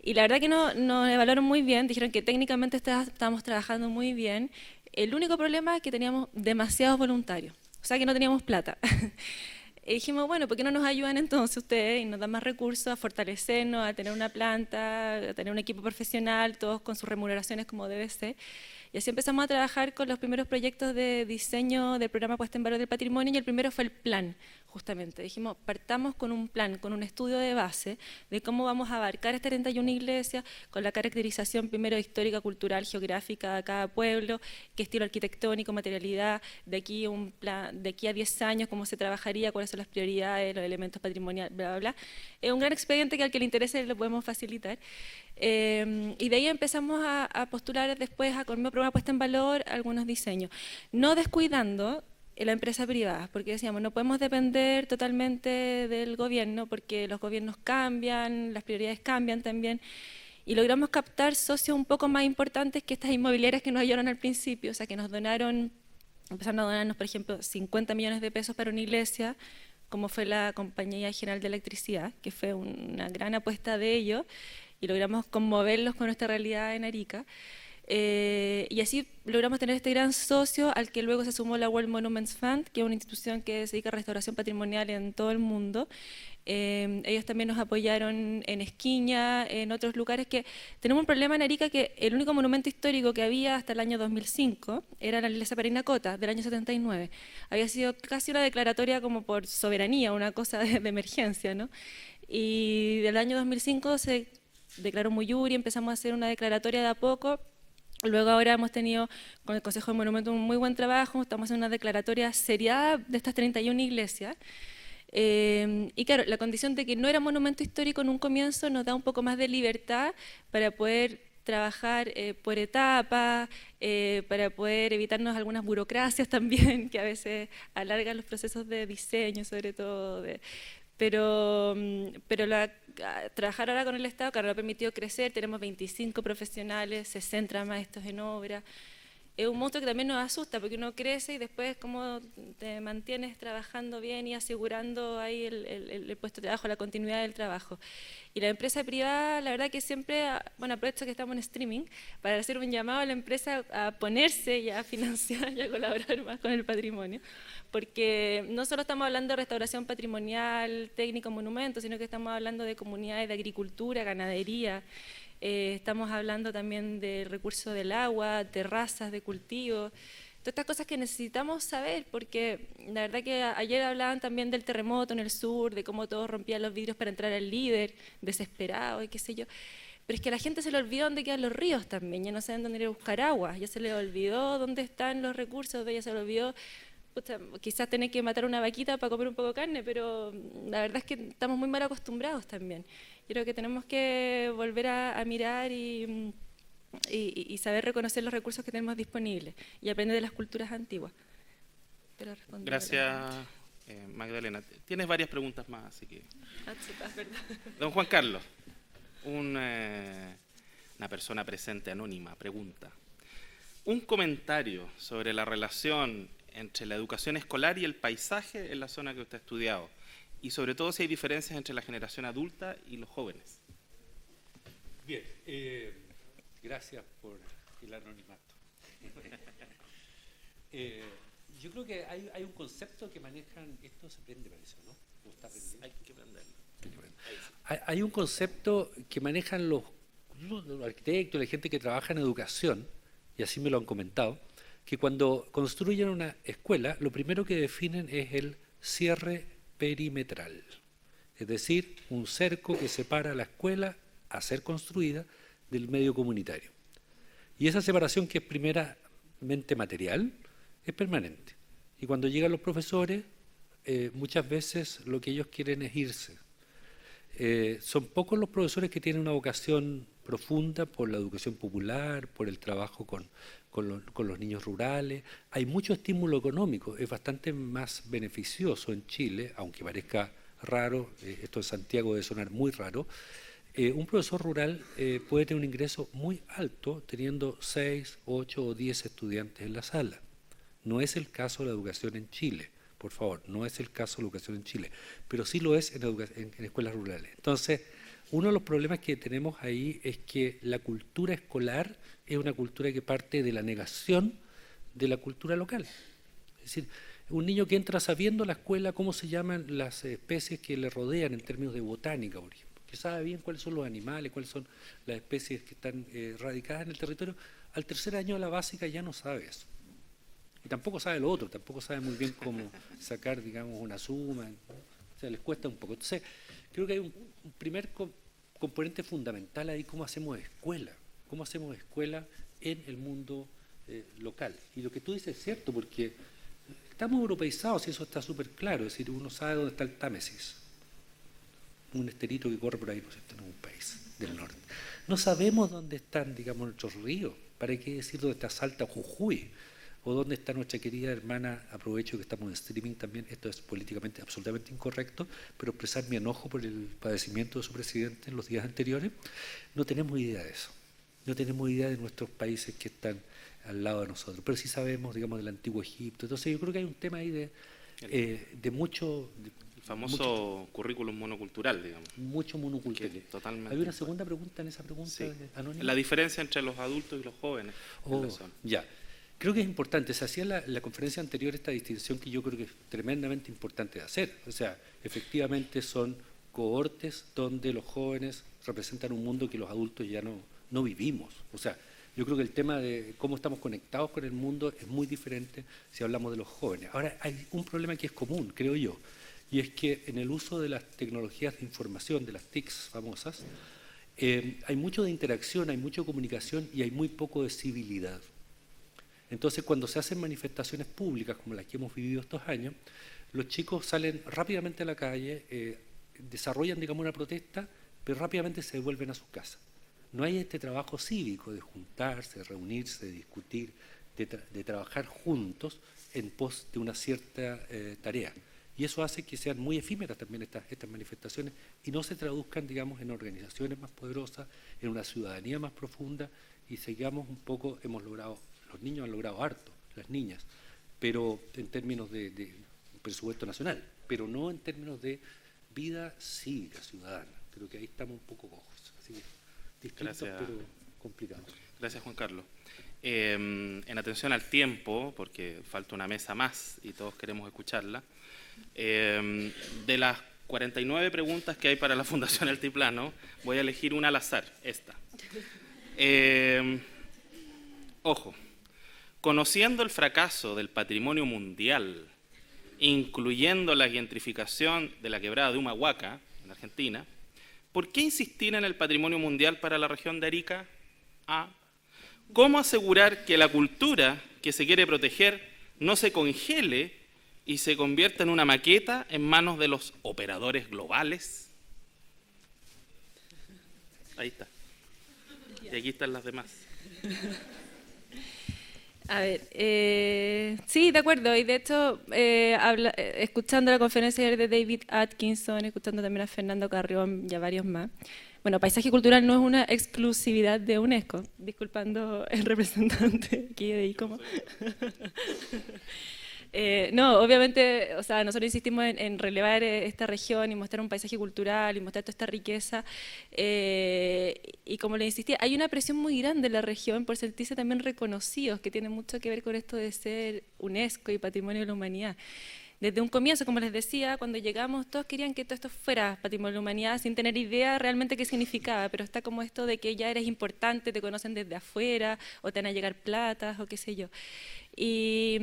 Y la verdad que nos evaluaron muy bien, dijeron que técnicamente estábamos trabajando muy bien, El único problema es que teníamos demasiados voluntarios, o sea que no teníamos plata. Y dijimos, bueno, ¿por qué no nos ayudan entonces ustedes y nos dan más recursos a fortalecernos, a tener una planta, a tener un equipo profesional, todos con sus remuneraciones como debe ser? Y así empezamos a trabajar con los primeros proyectos de diseño del programa Puesta en Valor del Patrimonio, y el primero fue el plan, justamente. Dijimos, partamos con un plan, con un estudio de base de cómo vamos a abarcar estas 31 iglesias, con la caracterización primero histórica, cultural, geográfica de cada pueblo, qué estilo arquitectónico, materialidad, de aquí a 10 años, cómo se trabajaría, cuáles son las prioridades, los elementos patrimoniales, bla, bla, bla. Es un gran expediente que al que le interese lo podemos facilitar. Y de ahí empezamos a postular después con mi programa Puesta en Valor algunos diseños, no descuidando la empresa privada, porque decíamos, no podemos depender totalmente del gobierno, porque los gobiernos cambian, las prioridades cambian también, y logramos captar socios un poco más importantes que estas inmobiliarias que nos ayudaron al principio, o sea, que nos donaron, empezaron a donarnos, por ejemplo, 50 millones de pesos para una iglesia, como fue la Compañía General de Electricidad, que fue una gran apuesta de ellos, y logramos conmoverlos con nuestra realidad en Arica. Y así logramos tener este gran socio al que luego se sumó la World Monuments Fund, que es una institución que se dedica a restauración patrimonial en todo el mundo. Ellos también nos apoyaron en Esquiña, en otros lugares que tenemos un problema en Arica, que el único monumento histórico que había hasta el año 2005 era la iglesia Parinacota, del año 79. Había sido casi una declaratoria como por soberanía, una cosa de emergencia, ¿no? Y del año 2005 se declaró Muyuri, empezamos a hacer una declaratoria de a poco. Luego ahora hemos tenido con el Consejo de Monumentos un muy buen trabajo, estamos haciendo una declaratoria seriada de estas 31 iglesias. Y claro, la condición de que no era monumento histórico en un comienzo nos da un poco más de libertad para poder trabajar por etapas, para poder evitarnos algunas burocracias también, que a veces alargan los procesos de diseño, sobre todo. Pero trabajar ahora con el Estado, claro, nos ha permitido crecer, tenemos 25 profesionales, 60 maestros en obra. Es un monstruo que también nos asusta, porque uno crece y después cómo te mantienes trabajando bien y asegurando ahí el puesto de trabajo, la continuidad del trabajo. Y la empresa privada, la verdad que siempre, bueno, aprovecho que estamos en streaming, para hacer un llamado a la empresa a ponerse y a financiar y a colaborar más con el patrimonio, porque no solo estamos hablando de restauración patrimonial, técnico, monumentos, sino que estamos hablando de comunidades de agricultura, ganadería, estamos hablando también del recurso del agua, terrazas de cultivo, todas estas cosas que necesitamos saber, porque la verdad que ayer hablaban también del terremoto en el sur, de cómo todos rompían los vidrios para entrar al líder, desesperado y qué sé yo. Pero es que a la gente se le olvidó dónde quedan los ríos también, ya no saben dónde ir a buscar agua, ya se le olvidó dónde están los recursos, ya se le olvidó. Quizás tener que matar una vaquita para comer un poco de carne, pero la verdad es que estamos muy mal acostumbrados también. Yo creo que tenemos que volver a mirar y saber reconocer los recursos que tenemos disponibles y aprender de las culturas antiguas. Gracias, Magdalena. Tienes varias preguntas más, así que... Don Juan Carlos, una persona presente anónima, pregunta. Un comentario sobre la relación entre la educación escolar y el paisaje en la zona que usted ha estudiado, y sobre todo si hay diferencias entre la generación adulta y los jóvenes. Bien, gracias por el anonimato. Yo creo que hay un concepto que manejan, esto se prende para eso, ¿no? ¿O está prendido? Hay que prenderlo. Hay un concepto que manejan los arquitectos, la gente que trabaja en educación, y así me lo han comentado, que cuando construyen una escuela, lo primero que definen es el cierre perimetral, es decir, un cerco que separa la escuela a ser construida del medio comunitario. Y esa separación, que es primeramente material, es permanente. Y cuando llegan los profesores, muchas veces lo que ellos quieren es irse. Son pocos los profesores que tienen una vocación profunda por la educación popular, por el trabajo con los niños rurales. Hay mucho estímulo económico, es bastante más beneficioso en Chile, aunque parezca raro, esto en Santiago debe sonar muy raro. Un profesor rural puede tener un ingreso muy alto teniendo 6, 8 o 10 estudiantes en la sala. No es el caso de la educación en Chile, por favor, no es el caso de la educación en Chile, pero sí lo es en escuelas rurales. Entonces, uno de los problemas que tenemos ahí es que la cultura escolar es una cultura que parte de la negación de la cultura local. Es decir, un niño que entra sabiendo la escuela cómo se llaman las especies que le rodean en términos de botánica, por ejemplo, que sabe bien cuáles son los animales, cuáles son las especies que están radicadas en el territorio, al tercer año de la básica ya no sabe eso. Y tampoco sabe lo otro, tampoco sabe muy bien cómo sacar, digamos, una suma, ¿no? O sea, les cuesta un poco. Entonces, creo que hay un primer componente fundamental ahí, cómo hacemos escuela en el mundo local. Y lo que tú dices es cierto, porque estamos europeizados y eso está súper claro, es decir, uno sabe dónde está el Támesis, un esterito que corre por ahí, ¿no es cierto?, en un país del norte. No sabemos dónde están, digamos, nuestros ríos, ¿para qué decir dónde está Salta o Jujuy? O dónde está nuestra querida hermana, aprovecho que estamos en streaming también, esto es políticamente absolutamente incorrecto, pero expresar mi enojo por el padecimiento de su presidente en los días anteriores. No tenemos idea de eso, no tenemos idea de nuestros países que están al lado de nosotros, pero sí sabemos, digamos, del antiguo Egipto. Entonces yo creo que hay un tema ahí de mucho... El famoso currículum monocultural, digamos. Mucho monocultural. Totalmente. ¿Hay una segunda pregunta en esa pregunta? Sí. Anónima? La diferencia entre los adultos y los jóvenes. Ya. Creo que es importante, se hacía en la conferencia anterior esta distinción que yo creo que es tremendamente importante de hacer. O sea, efectivamente son cohortes donde los jóvenes representan un mundo que los adultos ya no vivimos. O sea, yo creo que el tema de cómo estamos conectados con el mundo es muy diferente si hablamos de los jóvenes. Ahora, hay un problema que es común, creo yo, y es que en el uso de las tecnologías de información, de las TICs famosas, hay mucho de interacción, hay mucha comunicación y hay muy poco de civilidad. Entonces, cuando se hacen manifestaciones públicas como las que hemos vivido estos años, los chicos salen rápidamente a la calle, desarrollan, digamos, una protesta, pero rápidamente se devuelven a sus casas. No hay este trabajo cívico de juntarse, de reunirse, de discutir, de trabajar juntos en pos de una cierta tarea. Y eso hace que sean muy efímeras también estas manifestaciones y no se traduzcan, digamos, en organizaciones más poderosas, en una ciudadanía más profunda y sigamos un poco, los niños han logrado harto, las niñas, pero en términos de presupuesto nacional, pero no en términos de vida cívica, ciudadana. Creo que ahí estamos un poco cojos. Así que distintos, pero complicados. Gracias, Juan Carlos. En atención al tiempo, porque falta una mesa más y todos queremos escucharla, de las 49 preguntas que hay para la Fundación Altiplano, voy a elegir una al azar, esta. Ojo, conociendo el fracaso del patrimonio mundial, incluyendo la gentrificación de la quebrada de Humahuaca, en Argentina, ¿por qué insistir en el patrimonio mundial para la región de Arica? A. ¿Cómo asegurar que la cultura que se quiere proteger no se congele y se convierta en una maqueta en manos de los operadores globales? Ahí está. Y aquí están las demás. A ver, sí, de acuerdo, y de hecho, escuchando la conferencia de David Atkinson, escuchando también a Fernando Carrión y a varios más, bueno, paisaje cultural no es una exclusividad de UNESCO, disculpando el representante aquí de ICOMO. No, obviamente, o sea, nosotros insistimos en relevar esta región y mostrar un paisaje cultural y mostrar toda esta riqueza. Y como le insistí, hay una presión muy grande en la región por sentirse también reconocidos, que tiene mucho que ver con esto de ser UNESCO y Patrimonio de la Humanidad. Desde un comienzo, como les decía, cuando llegamos todos querían que todo esto fuera Patrimonio de la Humanidad sin tener idea realmente qué significaba, pero está como esto de que ya eres importante, te conocen desde afuera o te van a llegar platas o qué sé yo. Y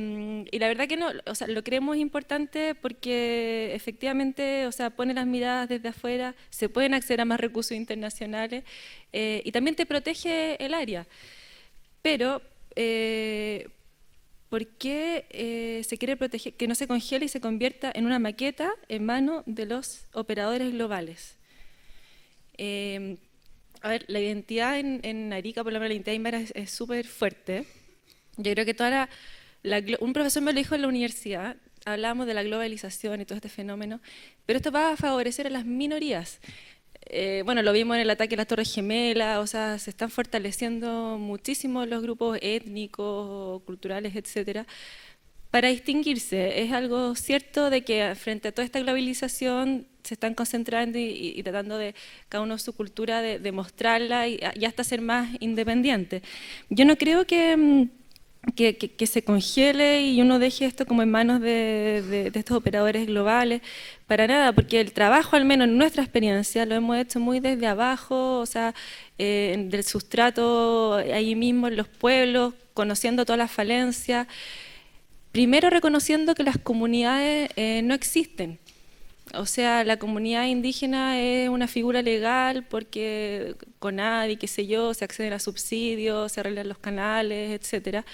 la verdad que no, o sea, lo creemos importante porque efectivamente, o sea, pone las miradas desde afuera, se pueden acceder a más recursos internacionales y también te protege el área. Pero ¿por qué se quiere proteger que no se congele y se convierta en una maqueta en manos de los operadores globales? A ver, la identidad en Arica, por lo menos la identidad aymara es súper fuerte. Yo creo que un profesor me lo dijo en la universidad, hablamos de la globalización y todo este fenómeno, pero esto va a favorecer a las minorías. Bueno, lo vimos en el ataque a las Torres Gemelas, o sea, se están fortaleciendo muchísimo los grupos étnicos, culturales, etcétera, para distinguirse. Es algo cierto de que frente a toda esta globalización se están concentrando y tratando de cada uno su cultura de mostrarla y hasta ser más independiente. Yo no creo que que se congele y uno deje esto como en manos de estos operadores globales, para nada, porque el trabajo, al menos en nuestra experiencia, lo hemos hecho muy desde abajo, o sea, del sustrato, ahí mismo en los pueblos, conociendo todas las falencias, primero reconociendo que las comunidades no existen. O sea, la comunidad indígena es una figura legal porque CONADI, qué sé yo, se acceden a subsidios, se arreglan los canales, etcétera.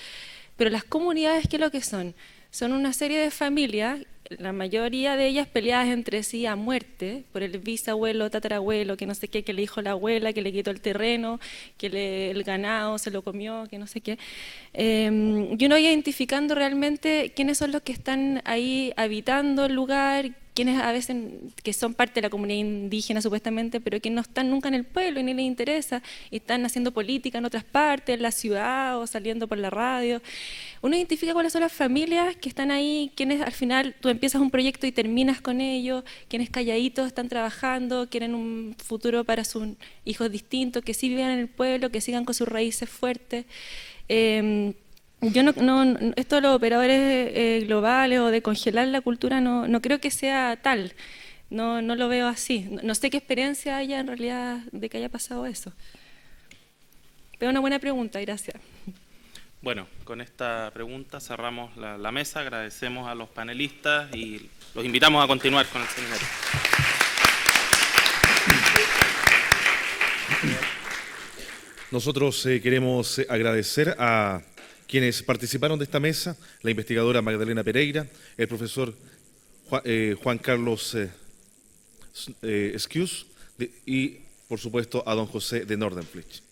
Pero las comunidades, ¿qué es lo que son? Son una serie de familias, la mayoría de ellas peleadas entre sí a muerte, por el bisabuelo, tatarabuelo, que no sé qué, que le dijo la abuela, que le quitó el terreno, que el ganado se lo comió, que no sé qué. Y uno identificando realmente quiénes son los que están ahí habitando el lugar, quienes a veces que son parte de la comunidad indígena supuestamente, pero que no están nunca en el pueblo y ni les interesa, y están haciendo política en otras partes, en la ciudad o saliendo por la radio. Uno identifica cuáles son las familias que están ahí, quienes al final tú empiezas un proyecto y terminas con ellos, quienes calladitos están trabajando, quieren un futuro para sus hijos distintos, que sí vivan en el pueblo, que sigan con sus raíces fuertes. Yo esto de los operadores globales o de congelar la cultura no creo que sea tal, no lo veo así. No sé qué experiencia haya en realidad de que haya pasado eso. Pero una buena pregunta, gracias. Bueno, con esta pregunta cerramos la mesa, agradecemos a los panelistas y los invitamos a continuar con el seminario. Nosotros queremos agradecer a quienes participaron de esta mesa, la investigadora Magdalena Pereira, el profesor Juan Carlos Esquius y, por supuesto, a don José de Nordenflich.